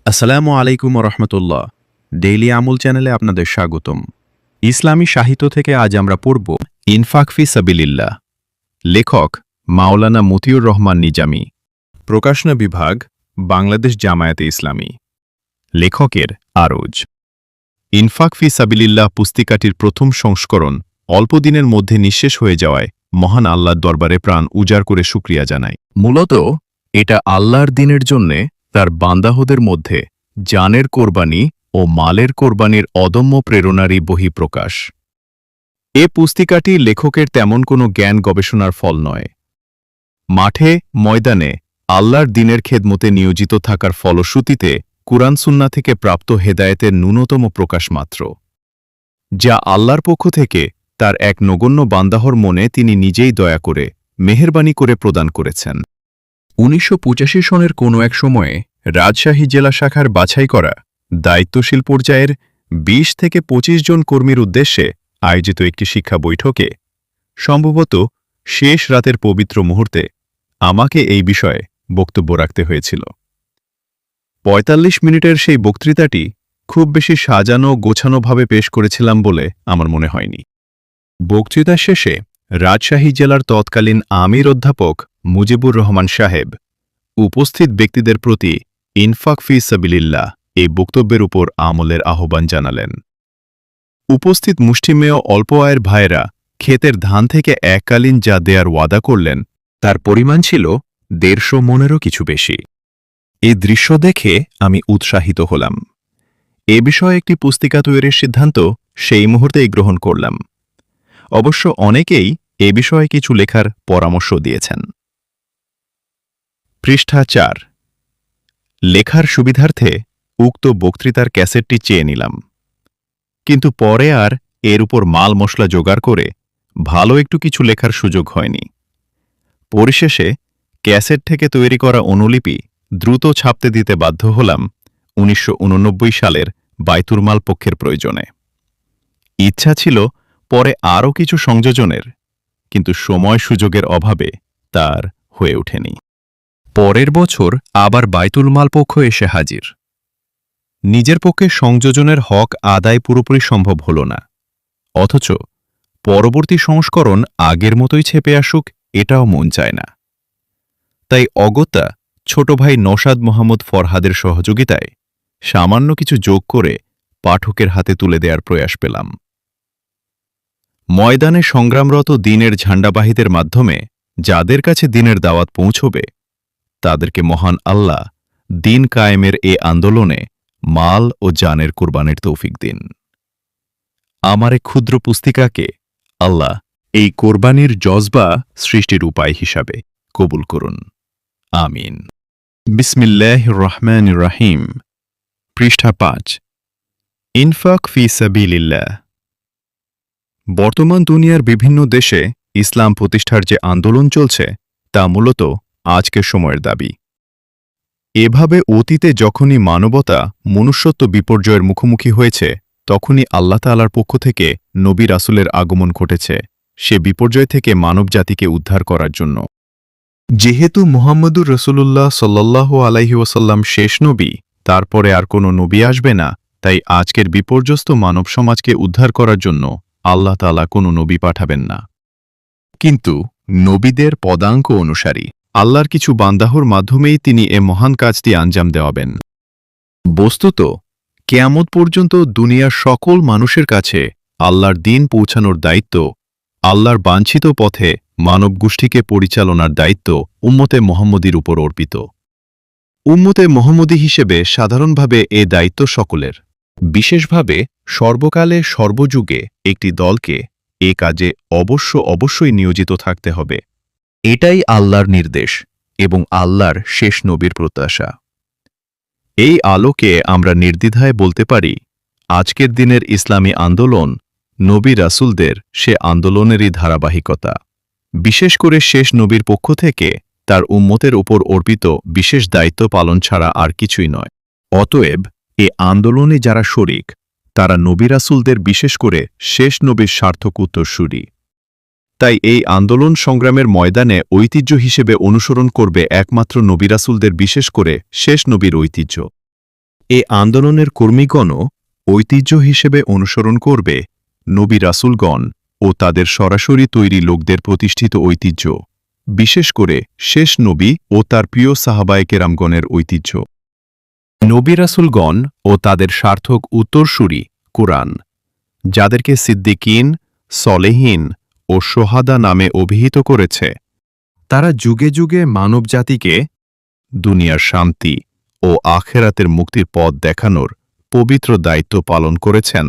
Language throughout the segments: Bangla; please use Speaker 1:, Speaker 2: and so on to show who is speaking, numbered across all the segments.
Speaker 1: আসসালামু আলাইকুম রহমতুল্লাহ। ডেইলি আমল চ্যানেলে আপনাদের স্বাগতম। ইসলামী সাহিত্য থেকে আজ আমরা পড়ব ইনফাক ফি সাবিলিল্লাহ। লেখক মাওলানা মতিউর রহমান নিজামী। প্রকাশনা বিভাগ বাংলাদেশ জামায়াতে ইসলামী। লেখকের আরজ। ইনফাক ফি সাবিলিল্লাহ পুস্তিকাটির প্রথম সংস্করণ অল্প দিনের মধ্যে নিঃশেষ হয়ে যাওয়ায় মহান আল্লাহর দরবারে প্রাণ উজাড় করে শুকরিয়া জানাই। মূলত এটা আল্লাহর দিনের জন্যে তার বান্দাহদের মধ্যে জানের কোরবানি ও মালের কোরবানির অদম্য প্রেরণারই বহিঃপ্রকাশ। এ পুস্তিকাটি লেখকের তেমন কোনো জ্ঞান গবেষণার ফল নয়, মাঠে ময়দানে আল্লাহর দিনের খেদমতে নিয়োজিত থাকার ফলশ্রুতিতে কুরআন সুন্নাহ থেকে প্রাপ্ত হেদায়েতের ন্যূনতম প্রকাশ মাত্র, যা আল্লাহর পক্ষ থেকে তার এক নগণ্য বান্দাহর মনে তিনি নিজেই দয়া করে মেহেরবানি করে প্রদান করেছেন। ১৯৮৫ সনের কোনো এক সময়ে রাজশাহী জেলা শাখার বাছাই করা দায়িত্বশীল পর্যায়ের ২০ থেকে ২৫ জন কর্মীর উদ্দেশ্যে আয়োজিত একটি শিক্ষা বৈঠকে সম্ভবত শেষ রাতের পবিত্র মুহূর্তে আমাকে এই বিষয়ে বক্তব্য রাখতে হয়েছিল। ৪৫ মিনিটের সেই বক্তৃতাটি খুব বেশি সাজানো গোছানোভাবে পেশ করেছিলাম বলে আমার মনে হয়নি। বক্তৃতা শেষে রাজশাহী জেলার তৎকালীন আমির অধ্যাপক মুজিবুর রহমান সাহেব উপস্থিত ব্যক্তিদের প্রতি ইনফাক ফি সাবিলিল্লাহ এই বক্তব্যের উপর আমলের আহ্বান জানালেন। উপস্থিত মুষ্টিমেয় অল্প আয়ের ভাইয়েরা ক্ষেতের ধান থেকে এককালীন যা দেয়ার ওয়াদা করলেন তার পরিমাণ ছিল ১৫০ মনেরও কিছু বেশি। এই দৃশ্য দেখে আমি উৎসাহিত হলাম। এ বিষয়ে একটি পুস্তিকা তৈরির সিদ্ধান্ত সেই মুহূর্তেই গ্রহণ করলাম। অবশ্য অনেকেই এ বিষয়ে কিছু লেখার পরামর্শ দিয়েছেন। পৃষ্ঠা ৪। লেখার সুবিধার্থে উক্ত বক্তৃতার ক্যাসেটটি চেয়ে নিলাম, কিন্তু পরে আর এর উপর মাল মশলা জোগাড় করে ভালো একটু কিছু লেখার সুযোগ হয়নি। পরিশেষে ক্যাসেট থেকে তৈরি করা অনুলিপি দ্রুত ছাপতে দিতে বাধ্য হলাম ১৯৮৯ সালের বাইতুল মাল পক্ষের প্রয়োজনে। ইচ্ছা ছিল পরে আরও কিছু সংযোজনের, কিন্তু সময় সুযোগের অভাবে তার হয়ে ওঠেনি। পরের বছর আবার বাইতুল মাল পক্ষ এসে হাজির। নিজের পক্ষে সংযোজনের হক আদায় পুরোপুরি সম্ভব হল না, অথচ পরবর্তী সংস্করণ আগের মতোই ছেপে আসুক এটাও মন চায় না। তাই অগত্যা ছোট ভাই নওশাদ মোহাম্মদ ফরহাদের সহযোগিতায় সামান্য কিছু যোগ করে পাঠকের হাতে তুলে দেওয়ার প্রয়াস পেলাম। ময়দানে সংগ্রামরত দ্বীনের ঝান্ডাবাহীদের মাধ্যমে যাদের কাছে দ্বীনের দাওয়াত পৌঁছবে তাদেরকে মহান আল্লাহ দ্বীন কায়েমের এ আন্দোলনে মাল ও জানের কুরবানির তৌফিক দিন। আমার এক ক্ষুদ্র পুস্তিকাকে আল্লাহ এই কোরবানির জজবা সৃষ্টির উপায় হিসাবে কবুল করুন, আমিন। বিসমিল্লাহির রহমানির রহিম। পৃষ্ঠা ৫। ইনফাক ফি সাবিলিল্লাহ। বর্তমান দুনিয়ার বিভিন্ন দেশে ইসলাম প্রতিষ্ঠার যে আন্দোলন চলছে তা মূলত আজকের সময়ের দাবি। এভাবে অতীতে যখনই মানবতা মনুষ্যত্ব বিপর্যয়ের মুখোমুখি হয়েছে তখনই আল্লাহ তাআলার পক্ষ থেকে নবী রাসূলের আগমন ঘটেছে সে বিপর্যয় থেকে মানবজাতিকে উদ্ধার করার জন্য। যেহেতু মুহাম্মদুর রাসূলুল্লাহ সাল্লাল্লাহু আলাইহি ওয়াসাল্লাম শেষ নবী, তারপরে আর কোনো নবী আসবে না, তাই আজকের বিপর্যস্ত মানব সমাজকে উদ্ধার করার জন্য আল্লাহ তাআলা কোনো নবী পাঠাবেন না। কিন্তু নবীদের পদাঙ্ক অনুসারী আল্লাহর কিছু বান্দাহর মাধ্যমেই তিনি এ মহান কাজটি আঞ্জাম দেওয়াবেন। বস্তুত কিয়ামত পর্যন্ত দুনিয়ার সকল মানুষের কাছে আল্লাহর দ্বীন পৌঁছানোর দায়িত্ব, আল্লাহর বাঞ্ছিত পথে মানব গোষ্ঠীকে পরিচালনার দায়িত্ব উম্মতে মুহাম্মদীর উপর অর্পিত। উম্মতে মুহাম্মদী হিসেবে সাধারণভাবে এ দায়িত্ব সকলের, বিশেষভাবে সর্বকালে সর্বযুগে একটি দলকে এ কাজে অবশ্যই নিয়োজিত থাকতে হবে। এটাই আল্লাহর নির্দেশ এবং আল্লাহর শেষ নবীর প্রত্যাশা। এই আলোকে আমরা নির্দ্বিধায় বলতে পারি আজকের দিনের ইসলামী আন্দোলন নবী রাসূলদের সে আন্দোলনেরই ধারাবাহিকতা। বিশেষ করে শেষ নবীর পক্ষ থেকে তার উম্মতের উপর অর্পিত বিশেষ দায়িত্ব পালন ছাড়া আর কিছুই নয়। অতএব এ আন্দোলনে যারা শরিক তারা নবী রাসূলদের, বিশেষ করে শেষ নবীর সার্থক উত্তরসূরি। তাই এই আন্দোলন সংগ্রামের ময়দানে ঐতিহ্য হিসেবে অনুসরণ করবে একমাত্র নবী রাসূলদের, বিশেষ করে শেষ নবীর ঐতিহ্য। এ আন্দোলনের কর্মীগণও ঐতিহ্য হিসেবে অনুসরণ করবে নবী রাসূলগণ ও তাদের সরাসরি তৈরি লোকদের প্রতিষ্ঠিত ঐতিহ্য, বিশেষ করে শেষ নবী ও তার প্রিয় সাহাবায়ে কেরামগণের ঐতিহ্য। নবী রাসূলগণ ও তাদের সার্থক উত্তরসূরি কুরআন, যাদেরকে সিদ্দিকিন, সলেহিন ও সোহাদা নামে অভিহিত করেছে, তারা যুগে যুগে মানবজাতিকে দুনিয়ার শান্তি ও আখেরাতের মুক্তির পথ দেখানোর পবিত্র দায়িত্ব পালন করেছেন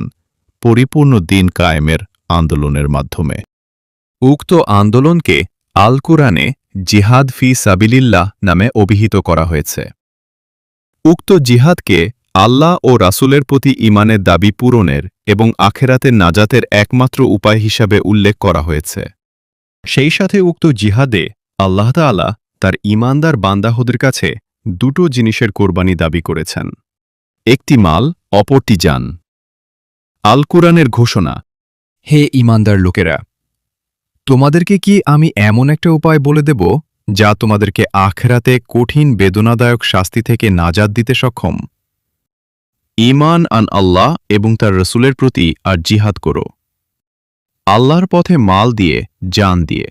Speaker 1: পরিপূর্ণ দিন কায়েমের আন্দোলনের মাধ্যমে। উক্ত আন্দোলনকে আল কুরআনে জিহাদ ফি সাবিলিল্লাহ নামে অভিহিত করা হয়েছে। উক্ত জিহাদকে আল্লাহ ও রাসূলের প্রতি ঈমানের দাবি পূরণের এবং আখেরাতের নাজাতের একমাত্র উপায় হিসাবে উল্লেখ করা হয়েছে। সেই সাথে উক্ত জিহাদে আল্লাহ তাআলা তার ঈমানদার বান্দাহদের কাছে দুটো জিনিসের কোরবানি দাবি করেছেন, একটি মাল, অপরটি জান। আল কুরআনের ঘোষণা, হে ঈমানদার লোকেরা, তোমাদেরকে কি আমি এমন একটা উপায় বলে দেব যা তোমাদেরকে আখেরাতে কঠিন বেদনাদায়ক শাস্তি থেকে নাজাত দিতে সক্ষম? ঈমান আন আল্লাহ এবং তার রসুলের প্রতি আর জিহাদ করো, আল্লাহর পথে মাল দিয়ে, জান দিয়ে।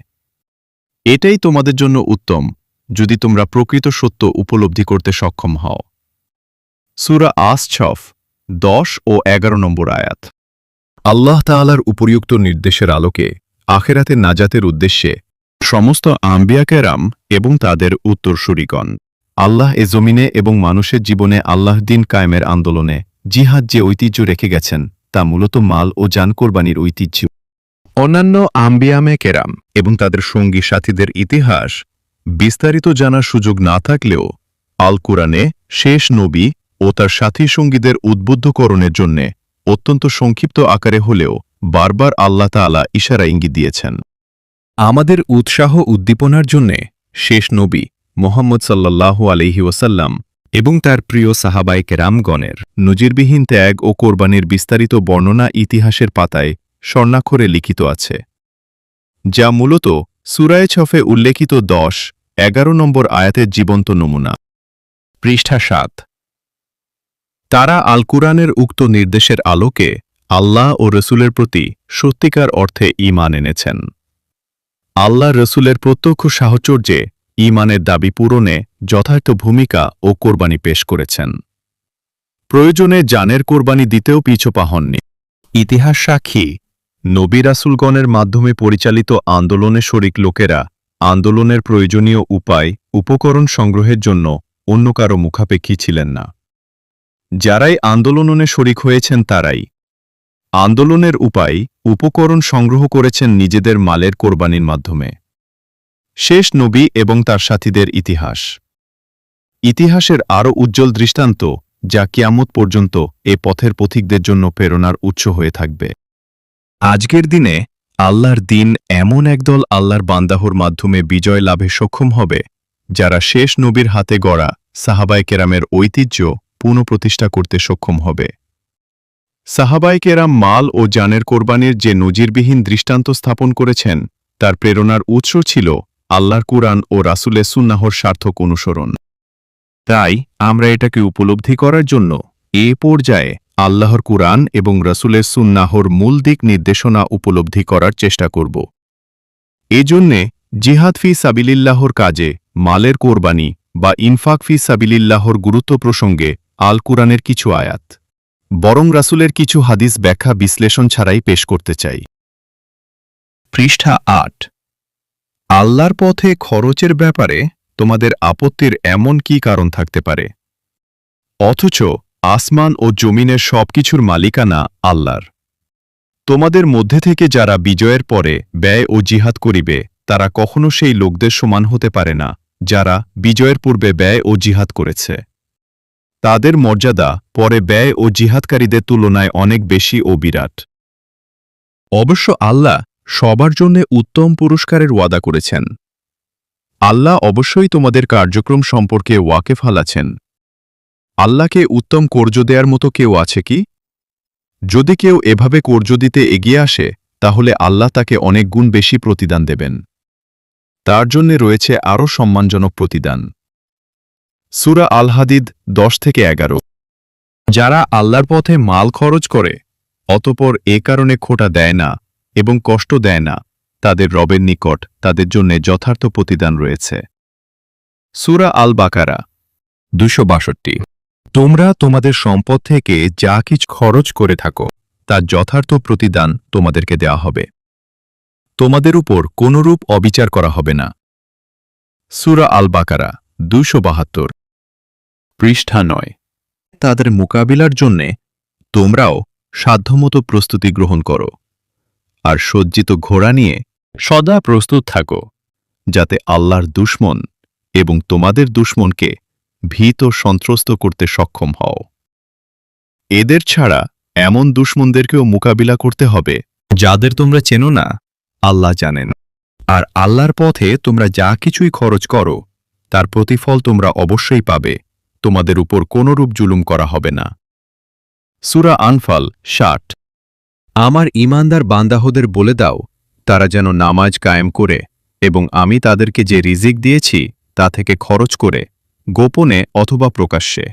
Speaker 1: এটাই তোমাদের জন্য উত্তম যদি তোমরা প্রকৃত সত্য উপলব্ধি করতে সক্ষম হও। সূরা আস-ছফ 10 ও 11 নম্বর আয়াত। আল্লাহ তাআলার উপরিউক্ত নির্দেশের আলোকে আখেরাতে নাজাতের উদ্দেশ্যে সমস্ত আম্বিয়া কেরাম এবং তাদের উত্তরসূরিগণ আল্লাহ এ জমিনে এবং মানুষের জীবনে আল্লাহ দিন কায়েমের আন্দোলনে জিহাদ যে ঐতিহ্য রেখে গেছেন তা মূলত মাল ও জান কোরবানির ঐতিহ্য। অন্যান্য আম্বিয়ামে কেরাম এবং তাদের সঙ্গী সাথীদের ইতিহাস বিস্তারিত জানার সুযোগ না থাকলেও আল কুরআনে শেষ নবী ও তার সাথী সঙ্গীদের উদ্বুদ্ধকরণের জন্যে অত্যন্ত সংক্ষিপ্ত আকারে হলেও বারবার আল্লাহ তাআলা ইশারা ইঙ্গিত দিয়েছেন। আমাদের উৎসাহ উদ্দীপনার জন্যে শেষ নবী মুহাম্মদ সাল্লাল্লাহু আলাইহি ওয়াসাল্লাম এবং তার প্রিয় সাহাবায়ে কেরামগণের নজিরবিহীন ত্যাগ ও কোরবানির বিস্তারিত বর্ণনা ইতিহাসের পাতায় স্বর্ণাক্ষরে লিখিত আছে, যা মূলত সূরা ছফে উল্লেখিত 10-11 নম্বর আয়াতের জীবন্ত নমুনা। পৃষ্ঠা 7। তারা আল কুরআনের উক্ত নির্দেশের আলোকে আল্লাহ ও রসুলের প্রতি সত্যিকার অর্থে ঈমান এনেছেন। আল্লাহ রসুলের প্রত্যক্ষ সাহচর্যে ঈমানের দাবি পূরণে যথার্থ ভূমিকা ও কোরবানি পেশ করেছেন। প্রয়োজনে জানের কোরবানি দিতেও পিছপা হননি। ইতিহাস সাক্ষী, নবী রাসূলগণের মাধ্যমে পরিচালিত আন্দোলনে শরিক লোকেরা আন্দোলনের প্রয়োজনীয় উপায় উপকরণ সংগ্রহের জন্য অন্য কারো মুখাপেক্ষী ছিলেন না। যারাই আন্দোলনে শরিক হয়েছেন তারাই আন্দোলনের উপায় উপকরণ সংগ্রহ করেছেন নিজেদের মালের কোরবানির মাধ্যমে। শেষ নবী এবং তার সাথীদের ইতিহাস ইতিহাসের আরও উজ্জ্বল দৃষ্টান্ত যা কিয়ামত পর্যন্ত এ পথের পথিকদের জন্য প্রেরণার উৎস হয়ে থাকবে। আজকের দিনে আল্লাহর দিন এমন একদল আল্লাহর বান্দাহর মাধ্যমে বিজয় লাভে সক্ষম হবে যারা শেষ নবীর হাতে গড়া সাহাবায়ে কেরামের ঐতিহ্য পুনঃপ্রতিষ্ঠা করতে সক্ষম হবে। সাহাবায়ে কেরাম মাল ও জানের কোরবানির যে নজিরবিহীন দৃষ্টান্ত স্থাপন করেছেন তার প্রেরণার উৎস ছিল আল্লাহর কুরআন ও রাসূলের সুন্নাহর সার্থক অনুসরণ। তাই আমরা এটাকে উপলব্ধি করার জন্য এ পর্যায়ে আল্লাহর কুরআন এবং রাসূলের সুন্নাহর মূল দিক নির্দেশনা উপলব্ধি করার চেষ্টা করব। এজন্যে জিহাদ ফি সাবিলিল্লাহর কাজে মালের কোরবানি বা ইনফাক ফি সাবিলিল্লাহর গুরুত্ব প্রসঙ্গে আল কুরআনের কিছু আয়াত বরং রাসূলের কিছু হাদিস ব্যাখ্যা বিশ্লেষণ ছাড়াই পেশ করতে চাই। পৃষ্ঠা 8। আল্লাহর পথে খরচের ব্যাপারে তোমাদের আপত্তির এমন কি কারণ থাকতে পারে, অথচ আসমান ও জমিনের সবকিছুর মালিকানা আল্লাহর? তোমাদের মধ্যে থেকে যারা বিজয়ের পরে ব্যয় ও জিহাদ করিবে তারা কখনো সেই লোকদের সমান হতে পারে না যারা বিজয়ের পূর্বে ব্যয় ও জিহাদ করেছে। তাদের মর্যাদা পরে ব্যয় ও জিহাদকারীদের তুলনায় অনেক বেশি ও বিরাট। অবশ্য আল্লাহ সবার জন্য উত্তম পুরস্কারের ওয়াদা করেছেন। আল্লাহ অবশ্যই তোমাদের কার্যক্রম সম্পর্কে ওয়াকেফ আছেন। আল্লাহকে উত্তম কর্জ দেয়ার মতো কেউ আছে কি? যদি কেউ এভাবে কর্জ দিতে এগিয়ে আসে তাহলে আল্লাহ তাকে অনেক গুণ বেশি প্রতিদান দেবেন। তার জন্যে রয়েছে আরও সম্মানজনক প্রতিদান। সূরা আল হাদিদ 10-11। যারা আল্লাহর পথে মাল খরচ করে অতপর এ কারণে খোটা দেয় না এবং কষ্ট দেয় না, তাদের রবের নিকট তাদের জন্য যথার্থ প্রতিদান রয়েছে। সূরা আল বাকারা 262। তোমরা তোমাদের সম্পদ থেকে যা কিছু খরচ করে থাকো তার যথার্থ প্রতিদান তোমাদেরকে দেওয়া হবে। তোমাদের উপর কোনরূপ অবিচার করা হবে না। সূরা আল বাকারা 272 পৃষ্ঠা 9। তাদের মোকাবিলার জন্যে তোমরাও সাধ্যমতো প্রস্তুতি গ্রহণ করো আর সজ্জিত ঘোড়া নিয়ে সদা প্রস্তুত থাকো, যাতে আল্লাহর দুশমন এবং তোমাদের দুশমনকে ভীত ও সন্ত্রস্ত করতে সক্ষম হও। এদের ছাড়া এমন দুশমনদেরকেও মোকাবিলা করতে হবে যাদের তোমরা চেনো না, আল্লাহ জানেন। আর আল্লাহর পথে তোমরা যা কিছুই খরচ করো তার প্রতিফল তোমরা অবশ্যই পাবে, তোমাদের উপর কোনরূপ জুলুম করা হবে না। সূরা আনফাল 60। আমার ঈমানদার বান্দাহদের বলে দাও তারা যেন নামাজ কায়েম করে এবং আমি তাদেরকে যে রিজিক দিয়েছি তা থেকে খরচ করে, গোপনে অথবা প্রকাশ্যে।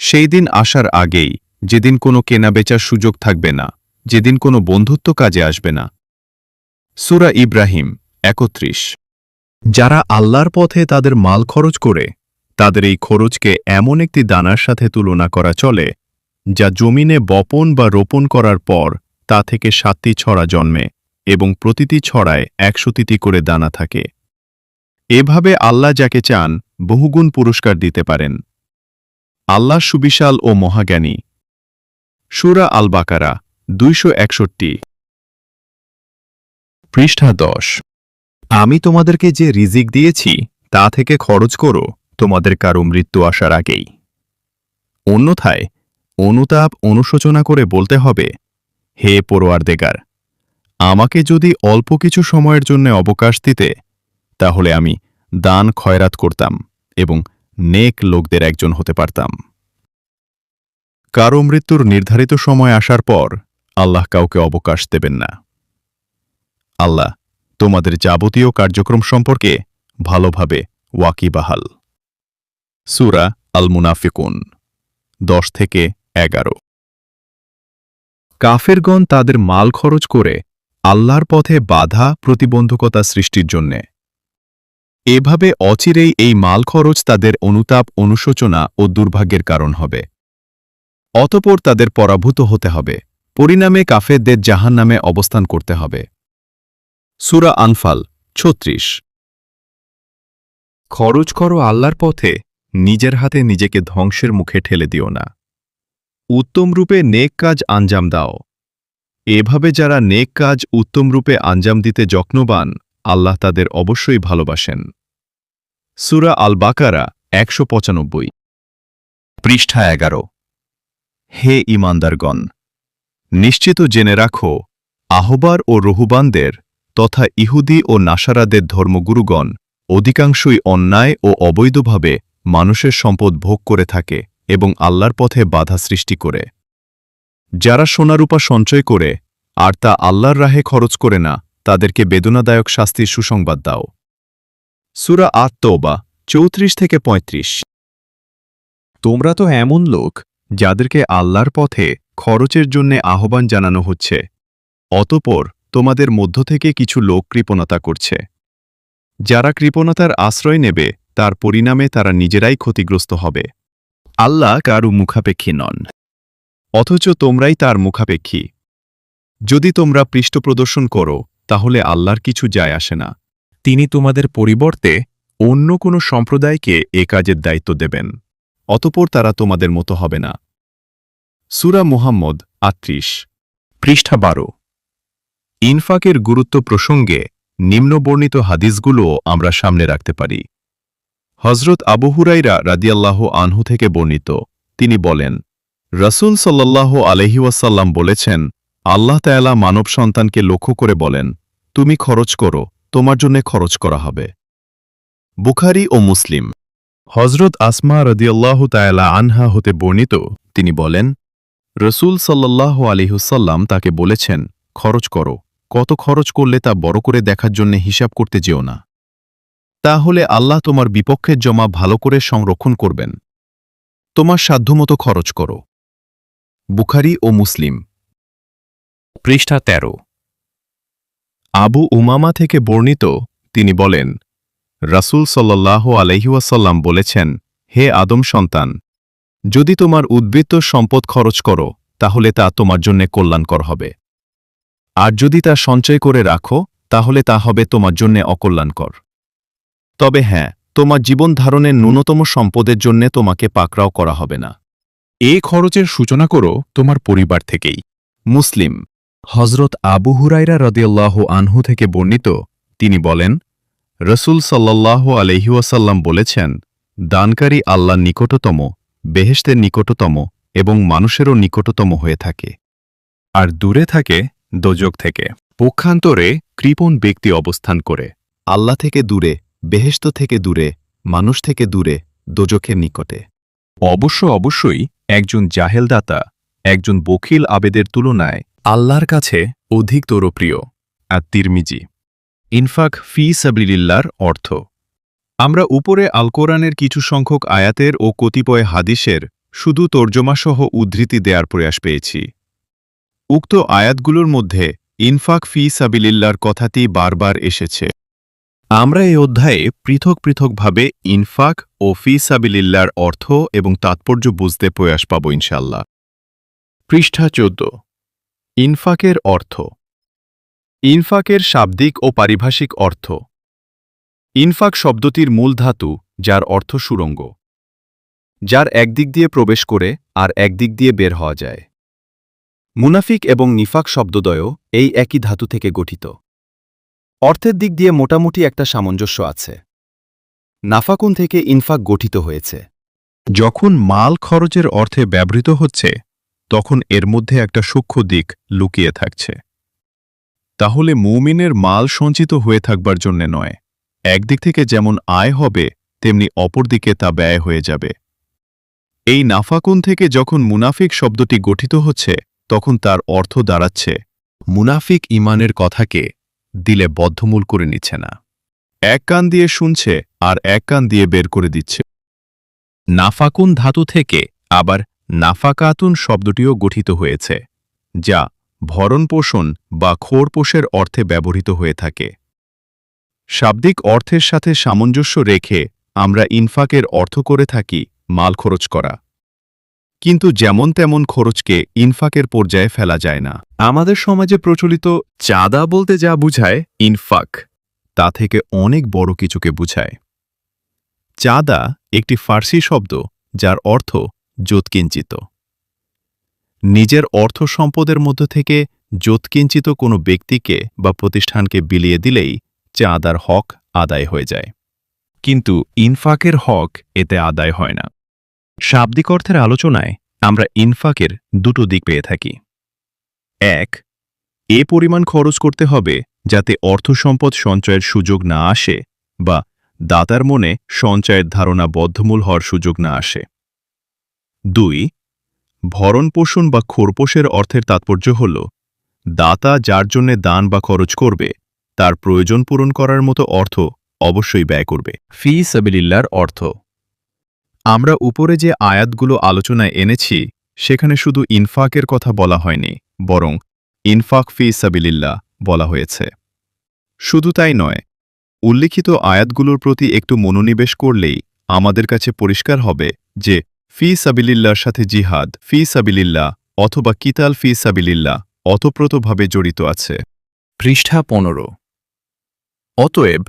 Speaker 1: সেই দিন আসার আগেই, যেদিন কোনো কেনাবেচার সুযোগ থাকবে না, যেদিন কোনো বন্ধুত্ব কাজে আসবে না। সূরা ইব্রাহিম 31। যারা আল্লাহর পথে তাদের মাল খরচ করে, তাদের এই খরচকে এমন একটি দানার সাথে তুলনা করা চলে যা জমিনে বপন বা রোপণ করার পর তা থেকে 7টি ছড়া জন্মে এবং প্রতিটি ছড়ায় 100টি করে দানা থাকে। এভাবে আল্লাহ যাকে চান বহুগুণ পুরস্কার দিতে পারেন। আল্লাহ সুবিশাল ও মহাজ্ঞানী। সূরা আল বাকারা 261 পৃষ্ঠা 10। আমি তোমাদেরকে যে রিজিক দিয়েছি তা থেকে খরচ করো তোমাদের কারো মৃত্যু আসার আগেই। অন্যথায় অনুতাপ অনুশোচনা করে বলতে হবে, হে পরওয়ারদেগার, আমাকে যদি অল্প কিছু সময়ের জন্য অবকাশ দিতে, তাহলে আমি দান খয়রাত করতাম এবং নেক লোকদের একজন হতে পারতাম। কারো মৃত্যুর নির্ধারিত সময় আসার পর আল্লাহ কাউকে অবকাশ দেবেন না। আল্লাহ তোমাদের যাবতীয় কার্যক্রম সম্পর্কে ভালোভাবে ওয়াকিবাহাল। সূরা আল মুনাফিকুন 10-11। কাফেরগণ তাদের মাল খরচ করে আল্লাহর পথে বাধা প্রতিবন্ধকতা সৃষ্টির জন্যে। এভাবে অচিরেই এই মাল খরচ তাদের অনুতাপ অনুশোচনা ও দুর্ভাগ্যের কারণ হবে। অতঃপর তাদের পরাভূত হতে হবে, পরিণামে কাফেরদের জাহান্নামে অবস্থান করতে হবে। সূরা আনফাল 36। খরচ করো আল্লাহর পথে, নিজের হাতে নিজেকে ধ্বংসের মুখে ঠেলে দিও না। উত্তমরূপে নেক কাজ আঞ্জাম দাও। এভাবে যারা নেক কাজ উত্তমরূপে আঞ্জাম দিতে যত্নবান, আল্লাহ তাদের অবশ্যই ভালোবাসেন। সূরা আল বাকারা 195 পৃষ্ঠা 11। হে ঈমানদারগণ, নিশ্চিত জেনে রাখো, আহবার ও রহুবানদের তথা ইহুদি ও নাসারাদের ধর্মগুরুগণ অধিকাংশই অন্যায় ও অবৈধভাবে মানুষের সম্পদ ভোগ করে থাকে এবং আল্লাহর পথে বাধা সৃষ্টি করে। যারা সোনারূপা সঞ্চয় করে আর তা আল্লাহর রাহে খরচ করে না, তাদেরকে বেদনাদায়ক শাস্তির সুসংবাদ দাও। সূরা আত-তাওবা 34-35। তোমরা তো এমন লোক যাদেরকে আল্লাহর পথে খরচের জন্যে আহ্বান জানানো হচ্ছে, অতঃপর তোমাদের মধ্য থেকে কিছু লোক কৃপণতা করছে। যারা কৃপণতার আশ্রয় নেবে তার পরিণামে তারা নিজেরাই ক্ষতিগ্রস্ত হবে। আল্লাহ কারও মুখাপেক্ষী নন, অথচ তোমরাই তার মুখাপেক্ষী। যদি তোমরা পৃষ্ঠ প্রদর্শন করো তাহলে আল্লাহর কিছু যায় আসে না। তিনি তোমাদের পরিবর্তে অন্য কোনো সম্প্রদায়কে এ কাজের দায়িত্ব দেবেন, অতঃপর তারা তোমাদের মতো হবে না। সূরা মুহাম্মদ 38 পৃষ্ঠা 12। ইনফাকের গুরুত্ব প্রসঙ্গে নিম্নবর্ণিত হাদিসগুলো আমরা সামনে রাখতে পারি। হযরত আবু হুরায়রা রাদিয়াল্লাহু আনহু থেকে বর্ণিত, তিনি বলেন, রাসূল সাল্লাল্লাহু আলাইহি ওয়াসাল্লাম বলেছেন, আল্লাহ তাআলা মানব সন্তানকে লক্ষ্য করে বলেন, তুমি খরচ করো, তোমার জন্য খরচ করা হবে। বুখারী ও মুসলিম। হযরত আসমা রাদিয়াল্লাহু তাআলা আনহা হতে বর্ণিত, তিনি বলেন, রাসূল সাল্লাল্লাহু আলাইহি ওয়াসাল্লাম তাকে বলেছেন, খরচ করো, কত খরচ করলে তা বড় করে দেখার জন্য হিসাব করতে যেও না, তাহলে আল্লাহ তোমার বিপক্ষের জমা ভালো করে সংরক্ষণ করবেন। তোমার সাধ্যমতো খরচ করো। বুখারী ও মুসলিম। পৃষ্ঠা ১৩। আবু উমামা থেকে বর্ণিত, তিনি বলেন, রাসূল সাল্লাল্লাহু আলাইহি ওয়াসাল্লাম বলেছেন, হে আদম সন্তান, যদি তোমার উদ্বৃত্ত সম্পদ খরচ করো তাহলে তা তোমার জন্য কল্যাণকর হবে, আর যদি তা সঞ্চয় করে রাখো তাহলে তা হবে তোমার জন্য অকল্যাণকর। তবে হ্যাঁ, তোমার জীবন ধারণের ন্যূনতম সম্পদের জন্য তোমাকে পাকড়াও করা হবে না। এই খরচের সূচনা করো তোমার পরিবার থেকেই। মুসলিম। হজরত আবু হুরায়রা রাদিয়াল্লাহু আনহু থেকে বর্ণিত, তিনি বলেন, রাসূল সাল্লাল্লাহু আলাইহি ওয়াসাল্লাম বলেছেন, দানকারী আল্লাহর নিকটতম, বেহেশতের নিকটতম এবং মানুষেরও নিকটতম হয়ে থাকে, আর দূরে থাকে দোজখ থেকে। পক্ষান্তরে কৃপণ ব্যক্তি অবস্থান করে আল্লাহ থেকে দূরে, বেহেশত থেকে দূরে, মানুষ থেকে দূরে, দোজখের নিকটে। অবশ্যই একজন জাহেল দাতা একজন বখিল আবেদের তুলনায় আল্লাহর কাছে অধিকতর প্রিয়। আত-তিরমিজি। ইনফাক ফি সাবিলিল্লাহর অর্থ। আমরা উপরে আল কোরআনের কিছু সংখ্যক আয়াতের ও কতিপয় হাদিসের শুধু তর্জমাসহ উদ্ধৃতি দেওয়ার প্রয়াস পেয়েছি। উক্ত আয়াতগুলোর মধ্যে ইনফাক ফি সাবিলিল্লাহর কথাটি বারবার এসেছে। আমরা এই অধ্যায়ে পৃথক পৃথকভাবে ইনফাক ও ফি সাবিলিল্লাহর অর্থ এবং তাৎপর্য বুঝতে প্রয়াস পাব ইনশাল্লাহ। পৃষ্ঠা ১৪। ইনফাকের অর্থ। ইনফাকের শাব্দিক ও পারিভাষিক অর্থ। ইনফাক শব্দটির মূল ধাতু, যার অর্থ সুড়ঙ্গ, যার একদিক দিয়ে প্রবেশ করে আর একদিক দিয়ে বের হওয়া যায়। মুনাফিক এবং নিফাক শব্দদ্বয় এই একই ধাতু থেকে গঠিত। অর্থের দিক দিয়ে মোটামুটি একটা সামঞ্জস্য আছে। নাফাকুন থেকে ইনফাক গঠিত হয়েছে। যখন মাল খরচের অর্থে ব্যবহৃত হচ্ছে তখন এর মধ্যে একটা সূক্ষ্ম দিক লুকিয়ে থাকছে। তাহলে মুমিনের মাল সঞ্চিত হয়ে থাকবার জন্যে নয়, একদিক থেকে যেমন আয় হবে তেমনি অপরদিকে তা ব্যয় হয়ে যাবে। এই নাফাকুন থেকে যখন মুনাফিক শব্দটি গঠিত হচ্ছে তখন তার অর্থ দাঁড়াচ্ছে, মুনাফিক ঈমানের কথাকে দিলে বদ্ধমূল করে নিচ্ছে না, এক কান দিয়ে শুনছে আর এক কান দিয়ে বের করে দিচ্ছে। নাফাকুন ধাতু থেকে আবার নাফাকাতুন শব্দটিও গঠিত হয়েছে, যা ভরণপোষণ বা খোরপোষের অর্থে ব্যবহৃত হয়ে থাকে। শাব্দিক অর্থের সাথে সামঞ্জস্য রেখে আমরা ইনফাকের অর্থ করে থাকি মাল খরচ করা, কিন্তু যেমন তেমন খরচকে ইনফাকের পর্যায়ে ফেলা যায় না। আমাদের সমাজে প্রচলিত চাঁদা বলতে যা বুঝায় ইনফাক, তা থেকে অনেক বড় কিছুকে বুঝায়। চাঁদা একটি ফার্সি শব্দ যার অর্থ যৎকিঞ্চিত। নিজের অর্থ সম্পদের মধ্য থেকে যৎকিঞ্চিত কোনো ব্যক্তিকে বা প্রতিষ্ঠানকে বিলিয়ে দিলেই চাঁদার হক আদায় হয়ে যায়, কিন্তু ইনফাকের হক এতে আদায় হয় না। শাব্দিক অর্থের আলোচনায় আমরা ইনফাকের দুটো দিক পেয়ে থাকি। এক, এ পরিমাণ খরচ করতে হবে যাতে অর্থ সম্পদ সঞ্চয়ের সুযোগ না আসে বা দাতার মনে সঞ্চয়ের ধারণা বদ্ধমূল হওয়ার সুযোগ না আসে। ২, ভরণপোষণ বা খোরপোষের অর্থের তাৎপর্য হল দাতা যার জন্যে দান বা খরচ করবে তার প্রয়োজন পূরণ করার মতো অর্থ অবশ্যই ব্যয় করবে। ফি সাবিলিল্লাহর অর্থ। আমরা উপরে যে আয়াতগুলো আলোচনায় এনেছি সেখানে শুধু ইনফাকের কথা বলা হয়নি, বরং ইনফাক ফি সাবিলিল্লাহ বলা হয়েছে। শুধু তাই নয়, উল্লিখিত আয়াতগুলোর প্রতি একটু মনোনিবেশ করলেই আমাদের কাছে পরিষ্কার হবে যে ফি সাবিলিল্লাহর সাথে জিহাদ ফি সাবিলিল্লাহ অথবা কিতাল ফি সাবিলিল্লাহ অতপ্রতভাবে জড়িত আছে। পৃষ্ঠা ১৫। অতএব